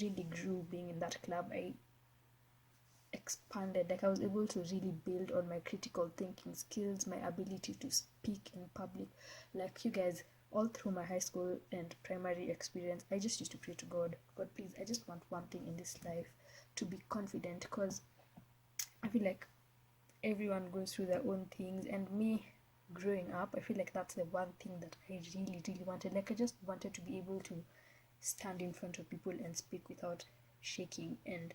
Speaker 1: really grew being in that club. I expanded, like I was able to really build on my critical thinking skills, my ability to speak in public. Like, you guys, all through my high school and primary experience, I just used to pray to God, please, I just want one thing in this life, to be confident, because I feel like everyone goes through their own things, and me growing up, I feel like that's the one thing that I really, really wanted. Like, I just wanted to be able to stand in front of people and speak without shaking and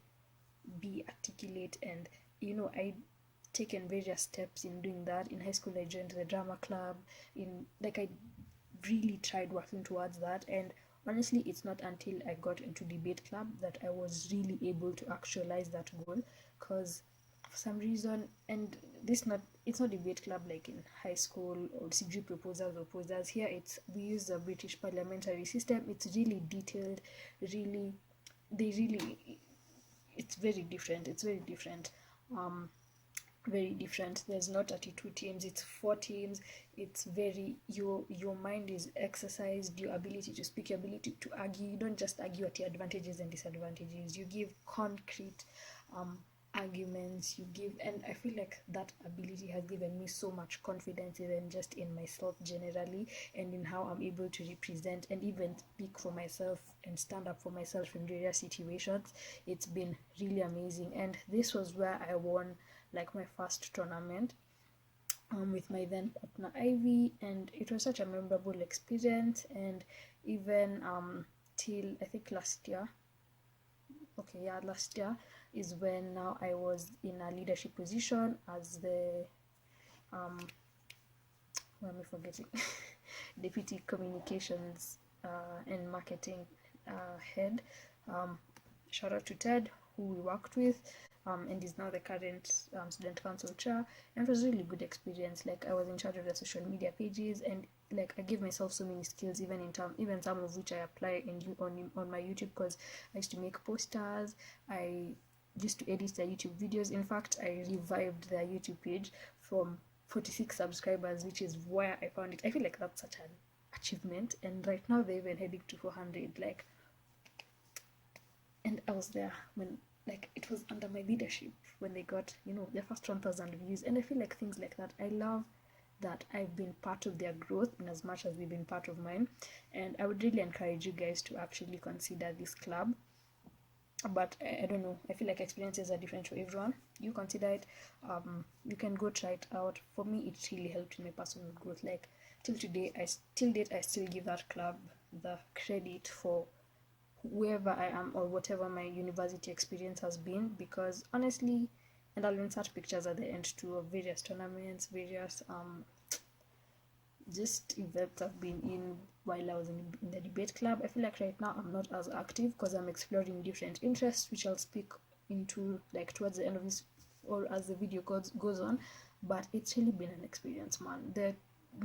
Speaker 1: be articulate. And I taken various steps in doing that. In high school, I joined the drama club. I really tried working towards that, and honestly, it's not until I got into debate club that I was really able to actualize that goal. Because for some reason, and it's not debate club like in high school or CG proposals or posters. Here we use the British parliamentary system. It's really detailed, really, it's very different. Very different. There's not 32 teams, it's 4 teams. It's very, your mind is exercised, your ability to speak, your ability to argue. You don't just argue at your advantages and disadvantages, you give concrete arguments, you give. And I feel like that ability has given me so much confidence, even just in myself generally, and in how I'm able to represent and even speak for myself and stand up for myself in various situations. It's been really amazing, and this was where I won like my first tournament with my then partner Ivy, and it was such a memorable experience. And even till I think last year is when now I was in a leadership position as the what am I forgetting deputy communications and marketing head. Shout out to Ted, who we worked with, and is now the current student council chair. And it was a really good experience. Like, I was in charge of the social media pages, and like I gave myself so many skills, even some of which I apply on my YouTube, because I used to make posters, I used to edit their YouTube videos. In fact, I revived their YouTube page from 46 subscribers, which is where I found it. I feel like that's such an achievement, and right now they're even heading to 400. Like, and I was there when, like, it was under my leadership when they got, their first 1,000 views. And I feel like things like that, I love that I've been part of their growth in as much as they've been part of mine. And I would really encourage you guys to actually consider this club. But I don't know, I feel like experiences are different for everyone. You consider it, you can go try it out. For me, it really helped in my personal growth. Like, till date, I still give that club the credit for wherever I am or whatever my university experience has been, because honestly, and I'll insert pictures at the end too of various tournaments, various just events I've been in while I was in the debate club. I feel like right now I'm not as active because I'm exploring different interests, which I'll speak into like towards the end of this or as the video goes on. But it's really been an experience, man. The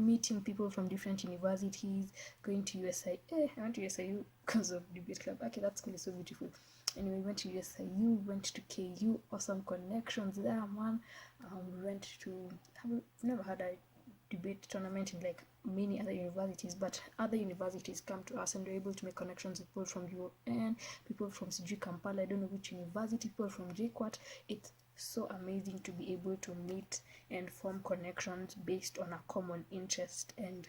Speaker 1: meeting people from different universities, going to USI. I went to USIU because of debate club. Okay, that school is so beautiful. Anyway, we went to USIU, went to KU, awesome connections there, man. We went to, I've never had a debate tournament in like many other universities, but other universities come to us and we're able to make connections with people from UON, people from CG Kampala, I don't know which university, people from JKUAT. It's so amazing to be able to meet and form connections based on a common interest. And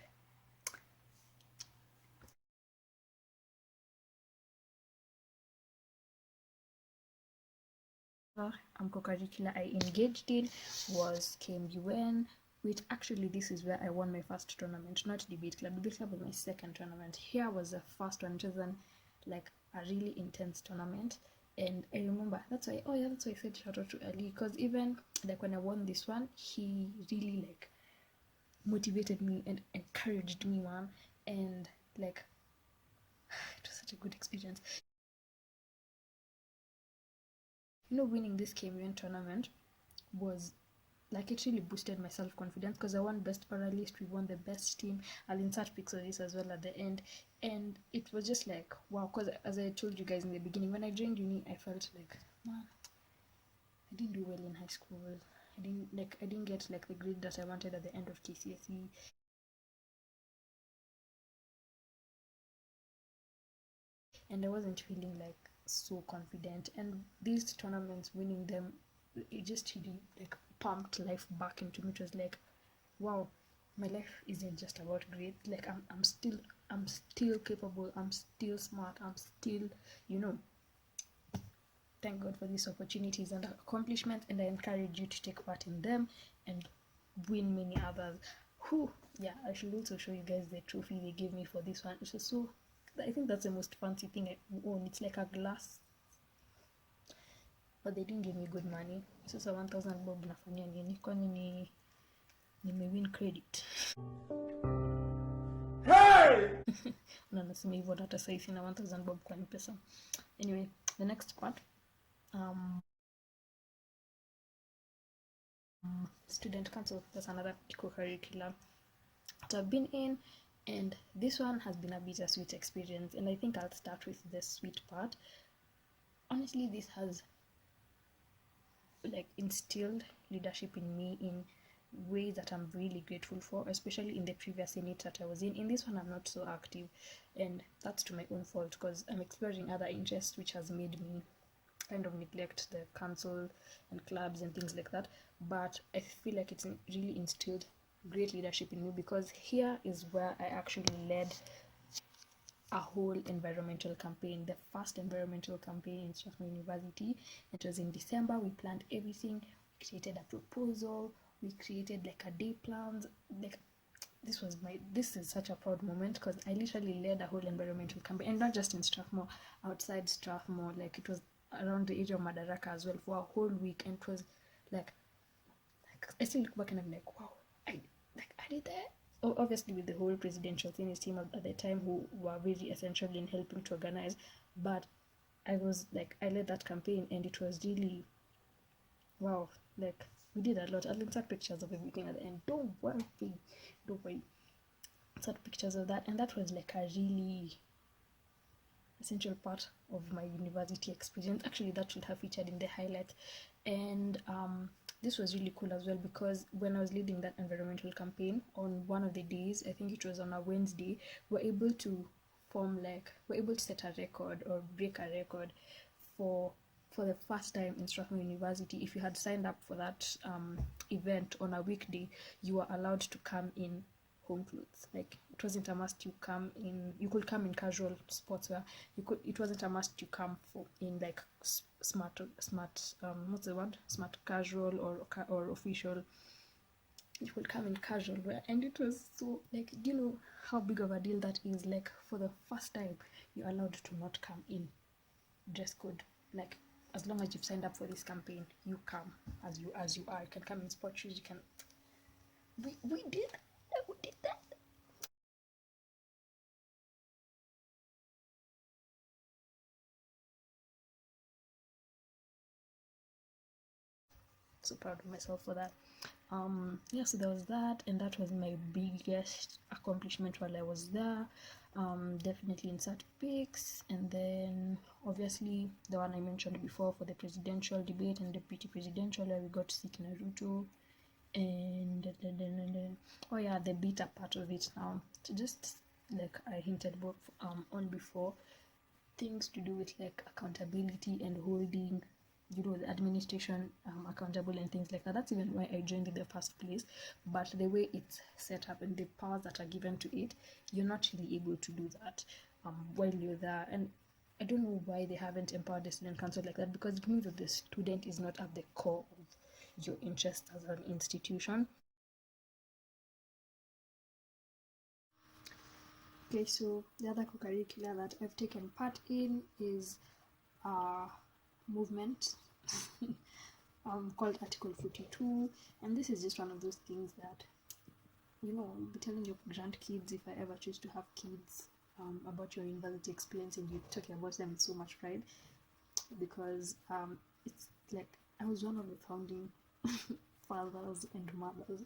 Speaker 1: co-curricular I engaged in was KMUN, which actually this is where I won my first tournament, not debate club. Debate club was my second tournament. Here was the first one, which was like a really intense tournament. And I remember that's why I said shout out to Ali, because even like when I won this one, he really like motivated me and encouraged me, man. And like it was such a good experience. Winning this KMUN tournament was like, it really boosted my self-confidence because I won best paralist, we won the best team. I'll insert pics of this as well at the end. And it was just like wow, because as I told you guys in the beginning, when I joined uni, I felt like, man, I didn't do well in high school. I didn't get like the grade that I wanted at the end of KCSE. And I wasn't feeling like so confident. And these tournaments, winning them, it just really like pumped life back into me. It was like, wow, my life isn't just about grades. Like I'm still capable, I'm still smart, I'm still, thank God for these opportunities and accomplishments, and I encourage you to take part in them and win many others. Yeah, I should also show you guys the trophy they gave me for this one. It's just so, I think that's the most fancy thing I own. It's like a glass, but they didn't give me good money. It's just a 1,000 bob nafanya nini, kwani nimewin credit. Na nasema hivyo hata sasa hivi na 1,000 bob kwa pesa. Anyway, the next part, student council. That's another co-curricular that I've been in, and this one has been a bittersweet experience, and I think I'll start with the sweet part. Honestly, this has like instilled leadership in me in ways that I'm really grateful for, especially in the previous unit that I was in. In this one, I'm not so active, and that's to my own fault because I'm exploring other interests, which has made me kind of neglect the council and clubs and things like that. But I feel like it's really instilled great leadership in me, because here is where I actually led a whole environmental campaign, the first environmental campaign in Strathmore University. It was in December. We planned everything, we created a proposal, we created like a day plans. Like this is such a proud moment, because I literally led a whole environmental campaign, and not just in Strathmore, outside Strathmore. Like it was around the age of Madaraka as well for a whole week, and it was like I still look back and I'm like, wow, I did that. Obviously with the whole presidential tennis team at the time, who were very essential in helping to organize, but I led that campaign, and it was really wow. Like we did a lot. I'll insert pictures of everything at the end. Don't worry. Insert pictures of that, and that was like a really essential part of my university experience. Actually, that should have featured in the highlights. And this was really cool as well, because when I was leading that environmental campaign, on one of the days, I think it was on a Wednesday, we're able to set a record or break a record for the first time in Strathmore University. If you had signed up for that event on a weekday, you were allowed to come in home clothes. Like it wasn't a must you could come in casual sportswear. It wasn't a must you come in like smart what's the word, smart casual or official. You could come in casual wear, and it was so like, do you know how big of a deal that is? Like for the first time you're allowed to not come in dress code. Like as long as you've signed up for this campaign, you come as you are. You can come in sport shoes. You can. We did that. So proud of myself for that. So there was that, and that was my biggest accomplishment while I was there. Definitely insert pics, and then obviously the one I mentioned before for the presidential debate and deputy presidential, where we got to see Naruto, and the beta part of it now. So just like I hinted on before, things to do with like accountability and holding the administration accountable and things like that. That's even why I joined in the first place. But the way it's set up and the powers that are given to it, you're not really able to do that while you're there. And I don't know why they haven't empowered the student council like that, because it means that the student is not at the core of your interest as an institution. Okay, so the other co-curricular that I've taken part in is movement called Article 42, and this is just one of those things that I'll be telling your grandkids, if I ever choose to have kids, about your university experience, and you talk about them with so much pride, because it's like I was one of the founding fathers and mothers.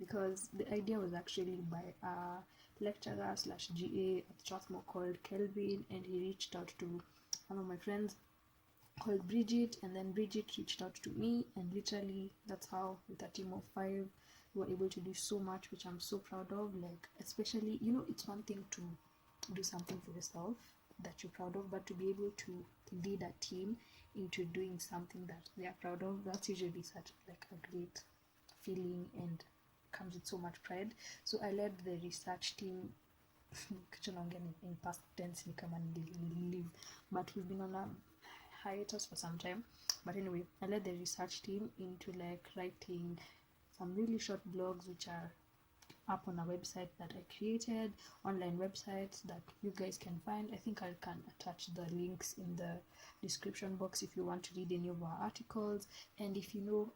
Speaker 1: Because the idea was actually by a lecturer / GA at Strathmore called Kelvin, and he reached out to one of my friends called Bridget, and then Bridget reached out to me, and literally that's how, with a team of 5, we were able to do so much, which I'm so proud of. Like, especially, it's one thing to do something for yourself that you're proud of, but to be able to lead a team into doing something that they are proud of, that's usually such like a great feeling and comes with so much pride. So I led the research team in past tense ni kama live, but we've been on a hiatus for some time. But anyway, I led the research team into like writing some really short blogs which are up on a website that I created, online websites that you guys can find. I think I can attach the links in the description box if you want to read any of our articles. And if you know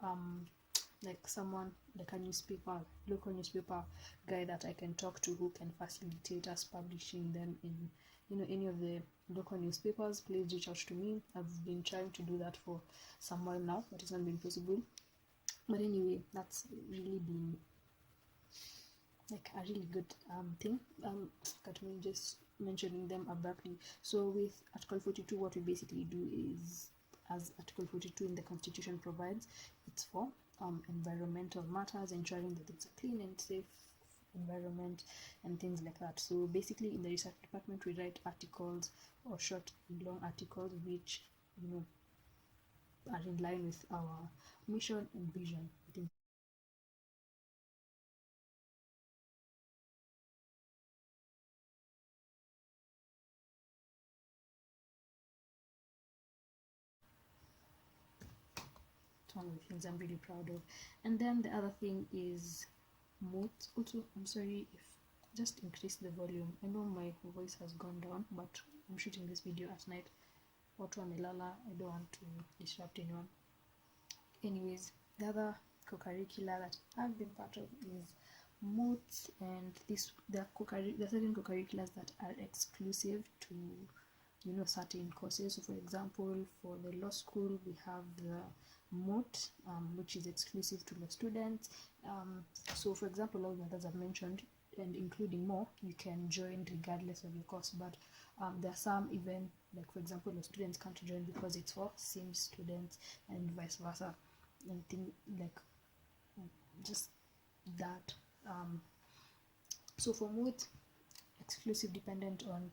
Speaker 1: like someone, like a newspaper, local newspaper guy that I can talk to who can facilitate us publishing them in, you know, any of the local newspapers, please reach out to me. I've been trying to do that for some while now, but it's not been possible. But anyway, that's really been like a really good thing. Got me just mentioning them abruptly. So with Article 42, what we basically do is, as Article 42 in the Constitution provides, it's for environmental matters, ensuring that it's a clean and safe environment and things like that. So basically in the research department we write articles or short and long articles which, you know, are in line with our mission and vision. I think it's one of the things I'm really proud of. And then the other thing is Moot. Also, I'm sorry if just increase the volume. I know my voice has gone down, but I'm shooting this video at night. Watu wamelala, I don't want to disrupt anyone. Anyways, the other co-curricular that I've been part of is Moots, and there are certain co-curriculars that are exclusive to, you know, certain courses. So for example, for the law school we have the Moot, which is exclusive to law students. So for example, all the others I've mentioned and including more, you can join regardless of your course, but there are some, even like for example, law students can't join because it's for same students and vice versa, and things like just that. So for Moot, exclusive dependent on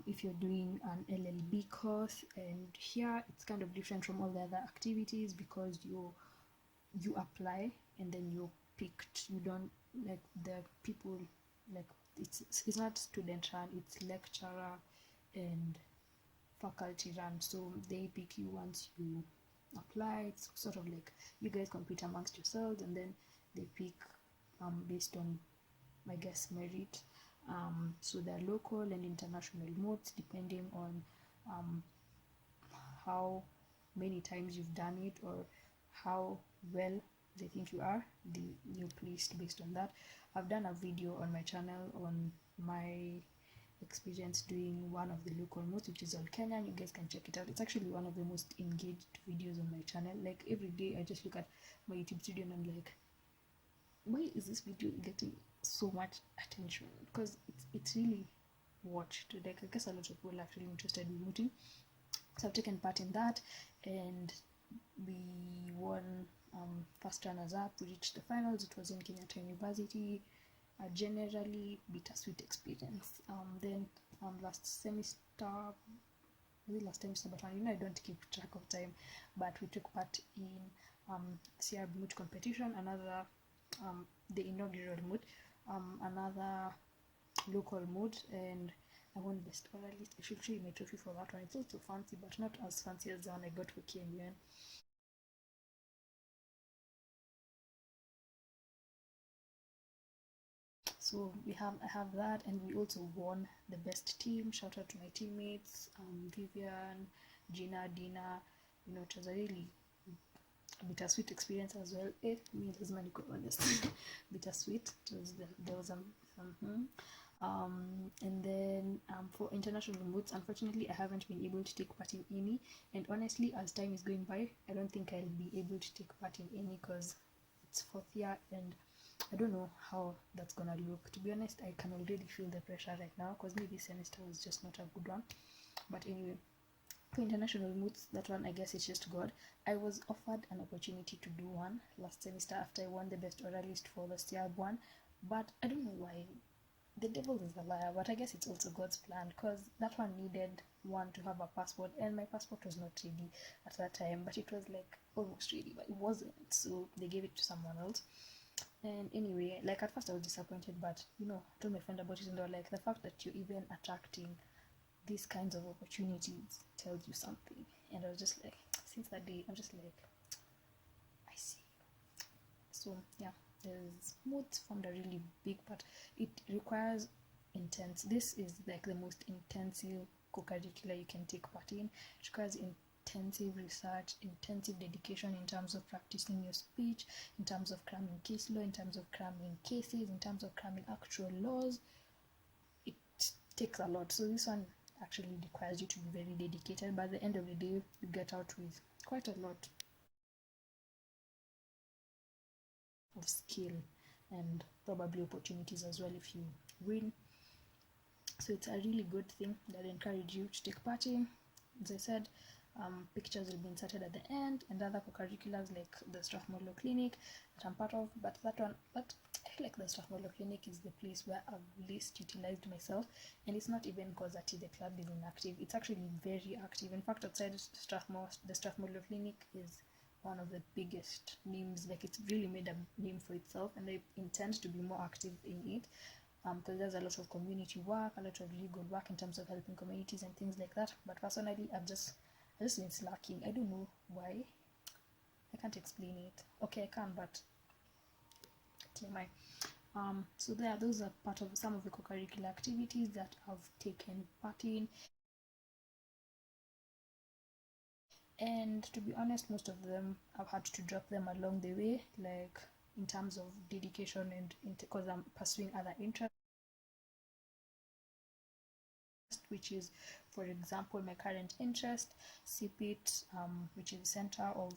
Speaker 1: if you're doing an LLB course, and here it's kind of different from all the other activities because you apply and then you're picked. You don't, like, the people, like, it's not student run, it's lecturer and faculty run, so they pick you once you apply. It's sort of like you guys compete amongst yourselves and then they pick based on, I guess, merit. So there are local and international modes depending on how many times you've done it or how well they think you are, you're placed based on that. I've done a video on my channel on my experience doing one of the local modes, which is on Kenyan. You guys can check it out. It's actually one of the most engaged videos on my channel. Like every day I just look at my YouTube studio and I'm like, why is this video getting so much attention? Because it's really watched. Like I guess a lot of people are actually interested in mooting. So I've taken part in that and we won first runners up. We reached the finals. It was in Kenyatta University. A generally bittersweet experience. Then last semester, but you know I don't keep track of time, but we took part in CR Moot competition, another the inaugural Moot, another local Moot, and I won best oralist. I should show you my trophy for that one. It's also fancy, but not as fancy as the one I got for KMUN. So I have that, and we also won the best team. Shout out to my teammates, Vivian, Gina, Dina. You know, it was a really bittersweet experience as well. Me as many honest, bittersweet. There was and then for international moods, unfortunately I haven't been able to take part in any, and honestly as time is going by I don't think I'll be able to take part in any because it's 4th year and I don't know how that's gonna look. To be honest, I can already feel the pressure right now because maybe this semester was just not a good one. But anyway, for international moods, that one I guess it's just God. I was offered an opportunity to do one last semester after I won the best oralist for the STIAB one, but I don't know why. The devil is a liar, but I guess it's also God's plan because that one needed one to have a passport and my passport was not ready at that time, but it was like almost ready, but it wasn't, so they gave it to someone else. And anyway, like at first I was disappointed, but you know, I told my friend about it, and they were like, the fact that you're even attracting these kinds of opportunities tells you something. And I was just like, since that day, I'm just like, I see. So yeah, there's Moots formed a really big part. It requires intense. This is like the most intensive co-curricular you can take part in. It requires intensive research, intensive dedication in terms of practicing your speech, in terms of cramming case law, in terms of cramming cases, in terms of cramming actual laws. It takes a lot. So this one actually requires you to be very dedicated, but at the end of the day, you get out with quite a lot of skill and probably opportunities as well if you win. So it's a really good thing that I encourage you to take part in. As I said, pictures will be inserted at the end, and other co-curriculars like the Strathmore Law Clinic that I'm part of, but I feel like the Strathmore Law Clinic is the place where I've least utilized myself, and it's not even because that the club is inactive. It's actually very active. In fact, outside Strathmore, the Strathmore Law Clinic is one of the biggest names. Like, it's really made a name for itself, and I intend to be more active in it, because there's a lot of community work, a lot of legal work in terms of helping communities and things like that. But personally, I've just been slacking. I don't know why. I can't explain it. Okay, I can, but TMI. So those are part of some of the co-curricular activities that I've taken part in. And to be honest, most of them I've had to drop them along the way, like in terms of dedication and because I'm pursuing other interests, which is, for example, my current interest, CIPIT, which is Center of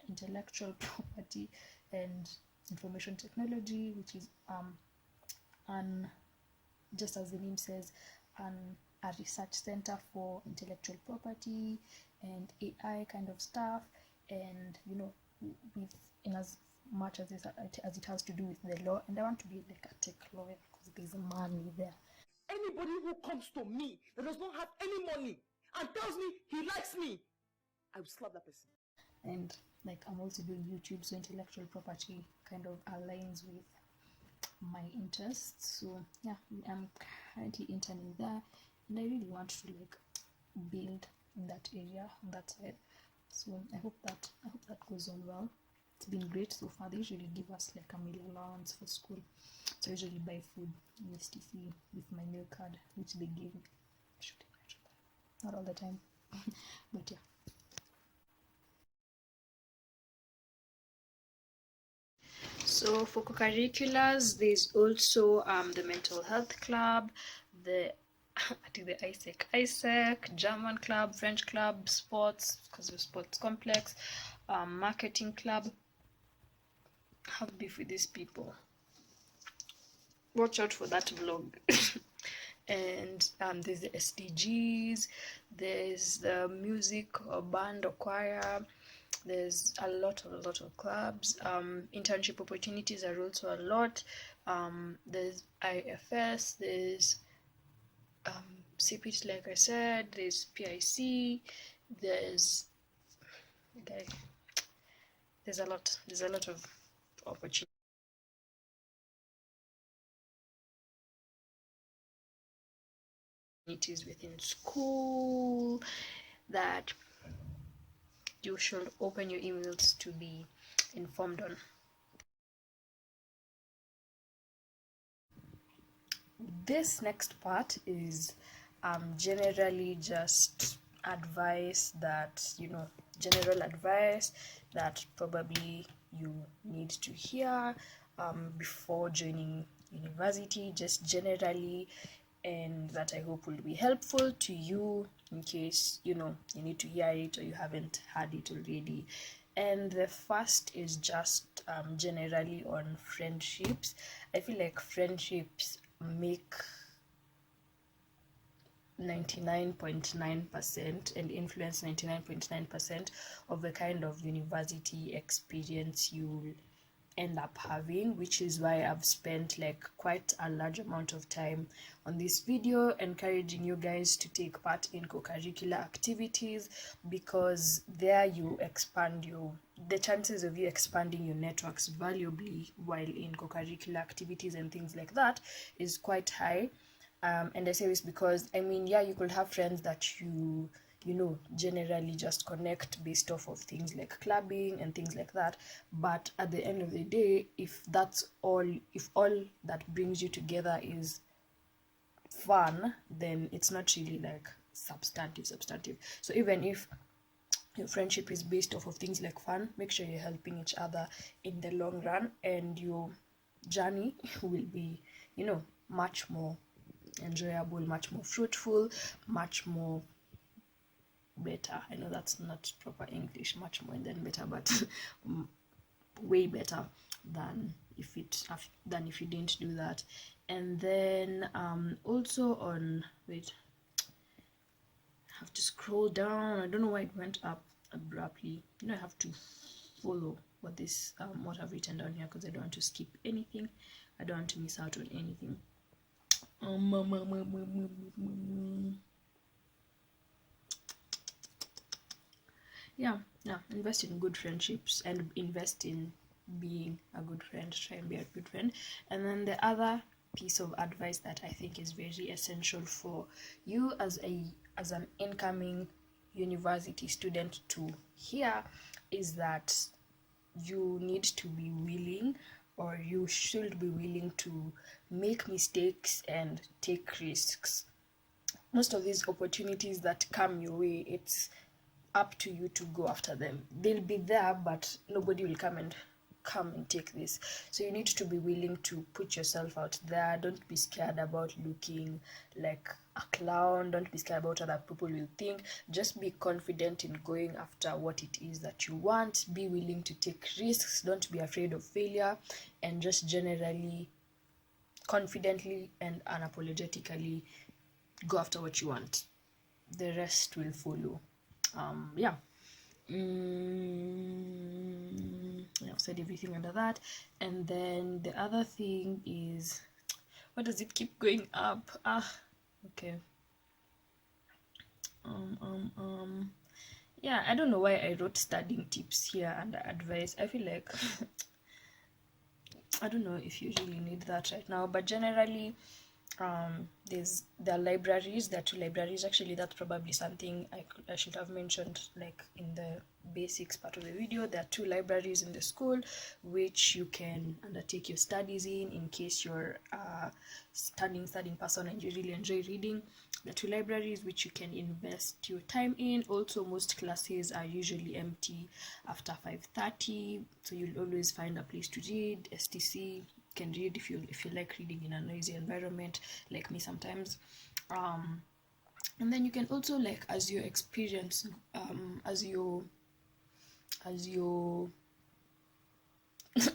Speaker 1: Intellectual Property and Information Technology, which is just as the name says, a research center for intellectual property and AI kind of stuff, and you know, in as much as it has to do with the law. And I want to be like a tech lawyer because there's money there.
Speaker 2: Anybody who comes to me that does not have any money and tells me he likes me, I will slap that person.
Speaker 1: And like, I'm also doing YouTube, so intellectual property kind of aligns with my interests. So yeah, I'm currently interning there, and I really want to like build in that area, on that side. So I hope that goes on well. It's been great so far. They usually give us like a meal allowance for school, so I usually buy food in STC with my meal card, which they give me. Not all the time, but yeah. So for co-curriculars, there's also the mental health club, the ISEC, German club, French club, sports, because of sports complex, marketing club. Have beef with these people. Watch out for that vlog. And there's the SDGs, there's the music or band or choir. There's a lot of clubs. Internship opportunities are also a lot. There's IFS, there's CIPIT, like I said, there's PIC, there's a lot of opportunities within school that you should open your emails to be informed on. This next part is generally just advice that, general advice that probably you need to hear before joining university, just generally, and that I hope will be helpful to you in case you need to hear it or you haven't heard it already. And the first is just generally on friendships. I feel like friendships make 99.9% and influence 99.9% of the kind of university experience you'll end up having, which is why I've spent like quite a large amount of time on this video encouraging you guys to take part in co-curricular activities, because there you expand your the chances of you expanding your networks valuably while in co-curricular activities and things like that is quite high. And I say this because, I mean, yeah, you could have friends that you know, generally just connect based off of things like clubbing and things like that. But at the end of the day, if all that brings you together is fun, then it's not really like substantive. So even if your friendship is based off of things like fun, make sure you're helping each other in the long run, and your journey will be, you know, much more enjoyable, much more fruitful, much more better. I know that's not proper English, much more and then better, but way better than if you didn't do that. And then also on, wait, I have to scroll down. I don't know why it went up abruptly. You know, I have to follow what this what I've written down here, because I don't want to skip anything. I don't want to miss out on anything. Yeah, invest in good friendships and invest in being a good friend. Try and be a good friend. And then the other piece of advice that I think is very essential for you as an incoming university student to hear is that you need to be willing, or you should be willing, to make mistakes and take risks. Most of these opportunities that come your way, it's up to you to go after them. They'll be there, but nobody will come and take this. So you need to be willing to put yourself out there. Don't be scared about looking like a clown. Don't be scared about what other people will think. Just be confident in going after what it is that you want. Be willing to take risks. Don't be afraid of failure, and just generally, confidently and unapologetically go after what you want. The rest will follow. I've said everything under that. And then the other thing is, why does it keep going up? Okay. Yeah, I don't know why I wrote studying tips here under advice. I feel like I don't know if you really need that right now, but generally there are libraries. There are 2 libraries actually. That's probably something I should have mentioned like in the basics part of the video. There are 2 libraries in the school which you can undertake your studies in case you're a studying person and you really enjoy reading. There are 2 libraries which you can invest your time in. Also, most classes are usually empty after 5:30, so you'll always find a place to read. STC can read if you like reading in a noisy environment like me sometimes. And then you can also, like, as your experience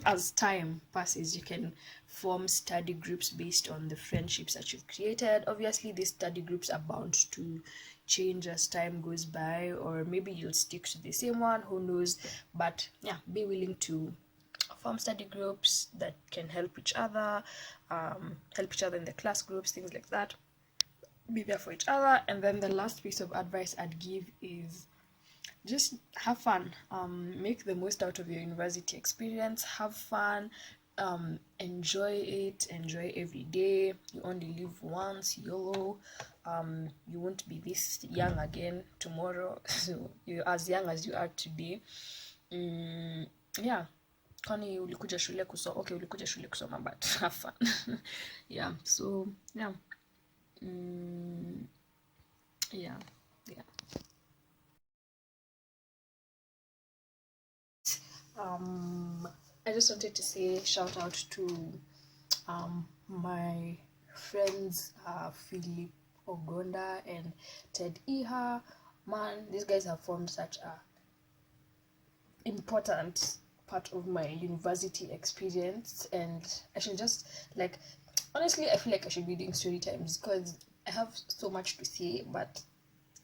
Speaker 1: as time passes, you can form study groups based on the friendships that you've created. Obviously, these study groups are bound to change as time goes by, or maybe you'll stick to the same one, who knows. But yeah, be willing to form study groups that can help each other in the class groups, things like that. Be there for each other. And then the last piece of advice I'd give is just have fun. Make the most out of your university experience. Have fun. Enjoy it. Enjoy every day. You only live once. YOLO. You won't be this young again tomorrow, so you're as young as you are today. Yeah, kwani ulikuja shule kusoma, but have fun. Yeah, so yeah. Yeah. I just wanted to say shout out to my friends Philip Ogonda and Ted Iha. Man, these guys have formed such a important part of my university experience, and I should just, like, honestly, I feel like I should be doing story times because I have so much to say. But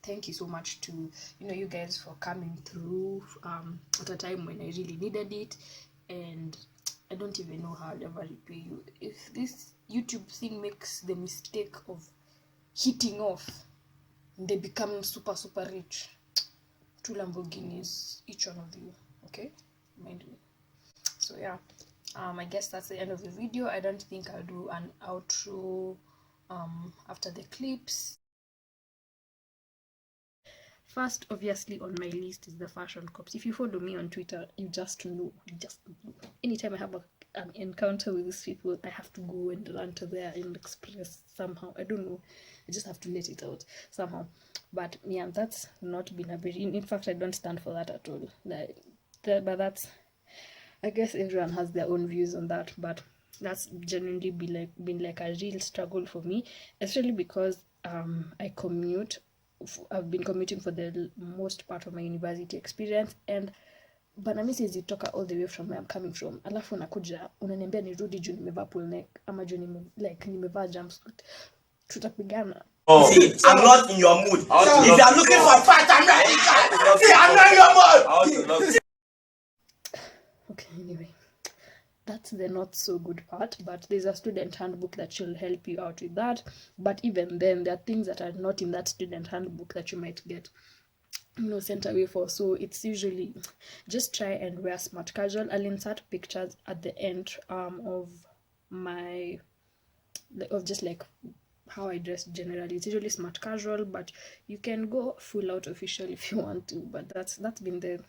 Speaker 1: thank you so much to you guys for coming through at a time when I really needed it, and I don't even know how I'll ever repay you. If this YouTube thing makes the mistake of hitting off, they become super rich, 2 Lamborghinis each one of you, okay? mind me. So yeah, I guess that's the end of the video. I don't think I'll do an outro after the clips. First, obviously, on my list is the fashion cops. If you follow me on Twitter, you just know. Anytime I have an encounter with these people, I have to go and run to there and express somehow. I don't know. I just have to let it out somehow. But yeah, that's not been a very. In fact, I don't stand for that at all. But that's. I guess everyone has their own views on that. But that's genuinely been like a real struggle for me, especially because I commute. I've been commuting for the most part of my university experience, and Banamisi zitoka all the way from where I'm coming from, alafu nakuja unaniambia nirudi juu nimevaa pull neck ama juu nimevaa jumpsuit, tutapigana.
Speaker 2: See, I'm not in your mood. If you are looking for fight, I'm ready. See, I'm not in your mood.
Speaker 1: Okay, anyway, that's the not so good part, but there's a student handbook that should help you out with that. But even then, there are things that are not in that student handbook that you might get sent away for. So it's usually just try and wear smart casual. I'll insert pictures at the end of just like how I dress generally. It's usually smart casual, but you can go full out official if you want to. But that's been the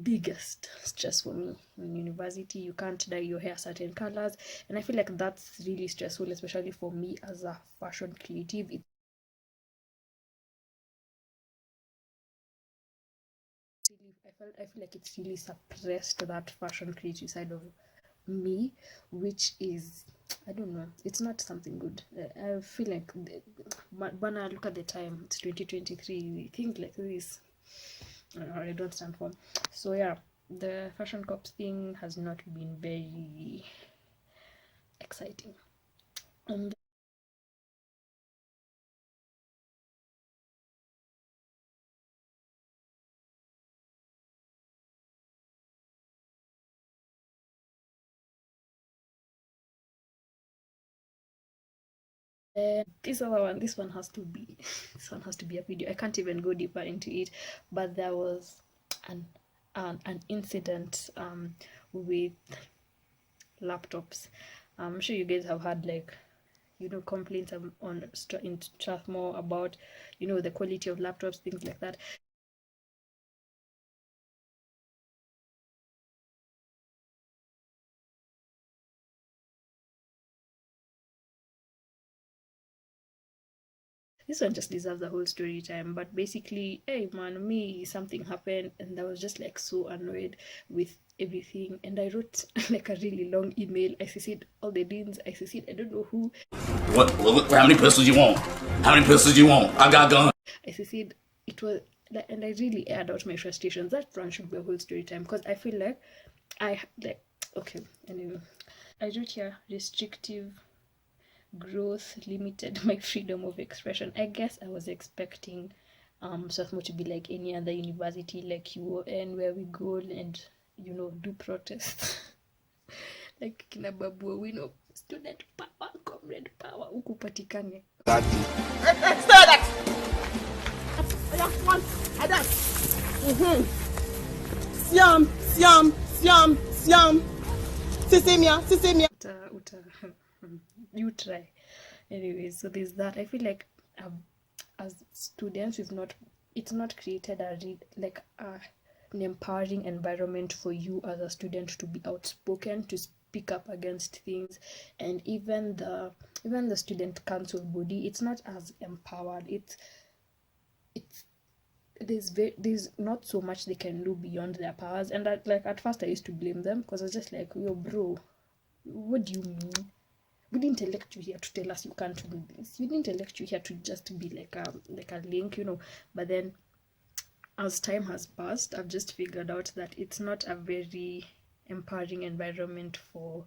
Speaker 1: biggest stress for me in university. You can't dye your hair certain colors, and I feel like that's really stressful, especially for me as a fashion creative. I feel like it's really suppressed that fashion creative side of me, which is, I don't know, it's not something good. I feel like Bana, look at the time, it's 2023, we think like this. I don't stand for. So yeah, the fashion cops thing has not been very exciting. And this one has to be a video. I can't even go deeper into it, but there was an incident with laptops. I'm sure you guys have had complaints in Strathmore about the quality of laptops, things like that. This one just deserves a whole story time, but basically, hey man, something happened and I was just like so annoyed with everything, and I wrote like a really long email. I CC'd all the deans, I CC'd I don't know who.
Speaker 3: What? How many pistols you want? How many pistols you want? I got guns.
Speaker 1: I CC'd, it was like, and I really aired out my frustrations. That one should be a whole story time, because I feel like okay, anyway, I wrote here restrictive growth limited my freedom of expression. I guess I was expecting Strathmore to be like any other university, like KMUN, where we go and do protests like kina Babu, student power, comrade power, ukupatikane.
Speaker 2: Siam. Sisemia.
Speaker 1: You try. Anyway, so there's that. I feel like as students, it's not created an empowering environment for you as a student to be outspoken, to speak up against things. And even the student council body, it's not as empowered. There's not so much they can do beyond their powers. And at first I used to blame them, because I was just like, yo bro, what do you mean? We didn't elect you here to tell us you can't do this. We didn't elect you here to just be like a link, But then, as time has passed, I've just figured out that it's not a very empowering environment for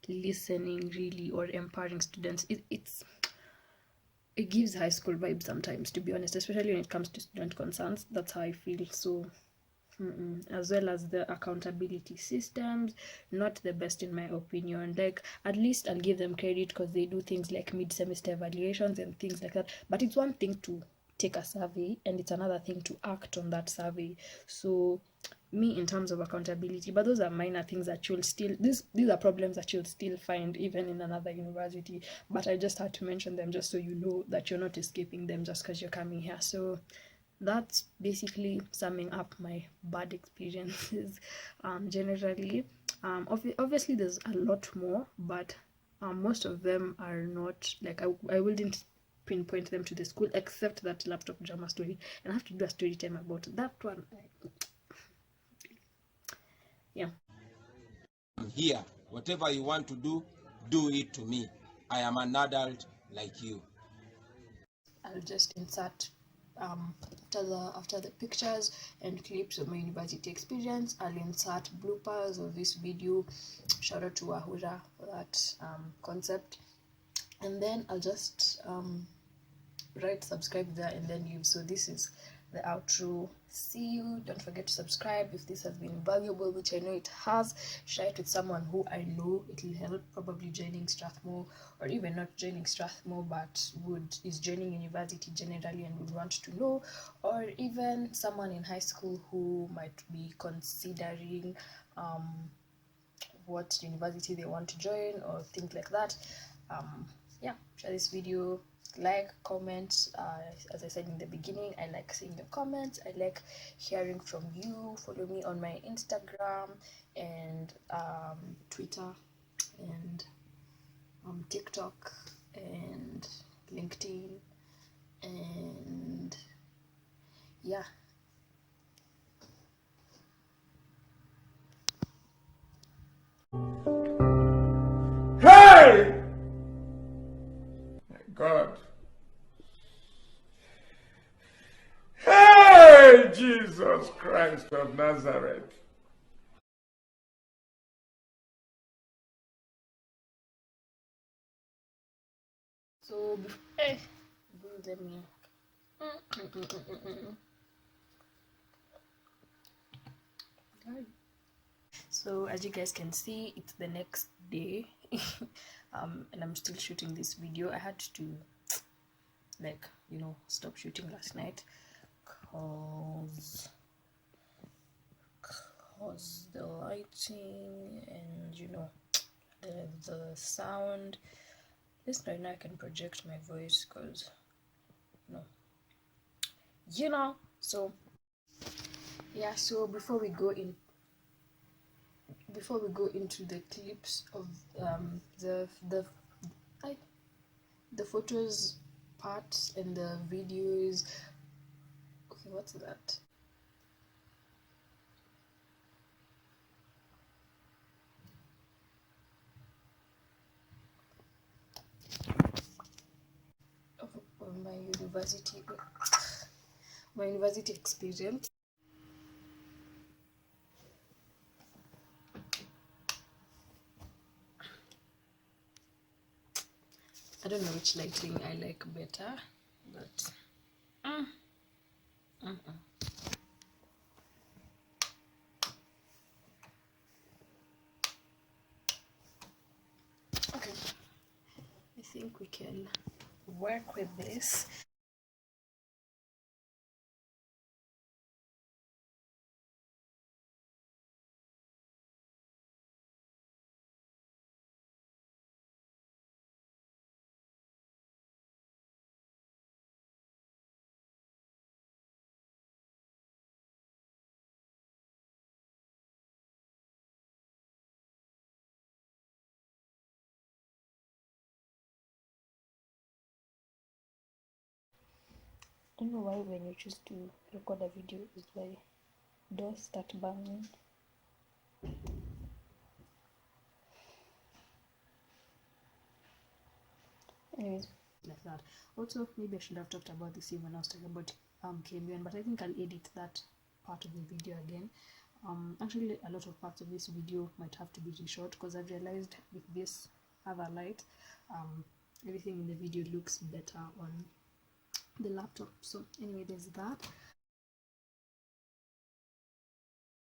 Speaker 1: listening, really, or empowering students. It gives high school vibes sometimes, to be honest, especially when it comes to student concerns. That's how I feel. So as well as the accountability systems, not the best in my opinion. Like, at least I'll give them credit because they do things like mid-semester evaluations and things like that, but it's one thing to take a survey, and it's another thing to act on that survey. So me, in terms of accountability, but those are minor things that you'll still, these are problems that you'll still find even in another university, but I just had to mention them just so you know that you're not escaping them just because you're coming here. So that's basically summing up my bad experiences. Generally, obviously there's a lot more, but most of them are not, like, I wouldn't pinpoint them to the school, except that laptop drama story, and I have to do a story time about that one. Yeah,
Speaker 4: I'm here. Whatever you want to do it to me. I am an adult like you.
Speaker 1: I'll just insert after the pictures and clips of my university experience, I'll insert bloopers of this video. Shout out to Ahura for that concept, and then I'll just write subscribe there and then leave. So this is the outro. See you. Don't forget to subscribe if this has been valuable, which I know it has. Share it with someone who I know it will help, probably joining Strathmore, or even not joining Strathmore but is joining university generally and would want to know, or even someone in high school who might be considering what university they want to join or things like that. Yeah, share this video, like, comment. As I said in the beginning, I like seeing your comments, I like hearing from you. Follow me on my Instagram and Twitter and TikTok and LinkedIn, and yeah.
Speaker 3: Hey! My God. Hey, Jesus Christ of Nazareth.
Speaker 1: So, let me. So as you guys can see, it's the next day, and I'm still shooting this video. I had to, like, stop shooting last night cause the lighting and the sound. At least right now I can project my voice because so yeah. So before we go into the clips of the photos parts and the videos. Okay, what's that? Of my university experience. I don't know which lighting I like better, but okay, I think we can work with this. I don't know why when you choose to record a video is why doors start banging. Anyways, like that. Also, maybe I should have talked about this when I was talking about KMUN, but I think I'll edit that part of the video again. Actually, a lot of parts of this video might have to be reshot because I've realized with this other light, everything in the video looks better on the laptop. So anyway, there's that.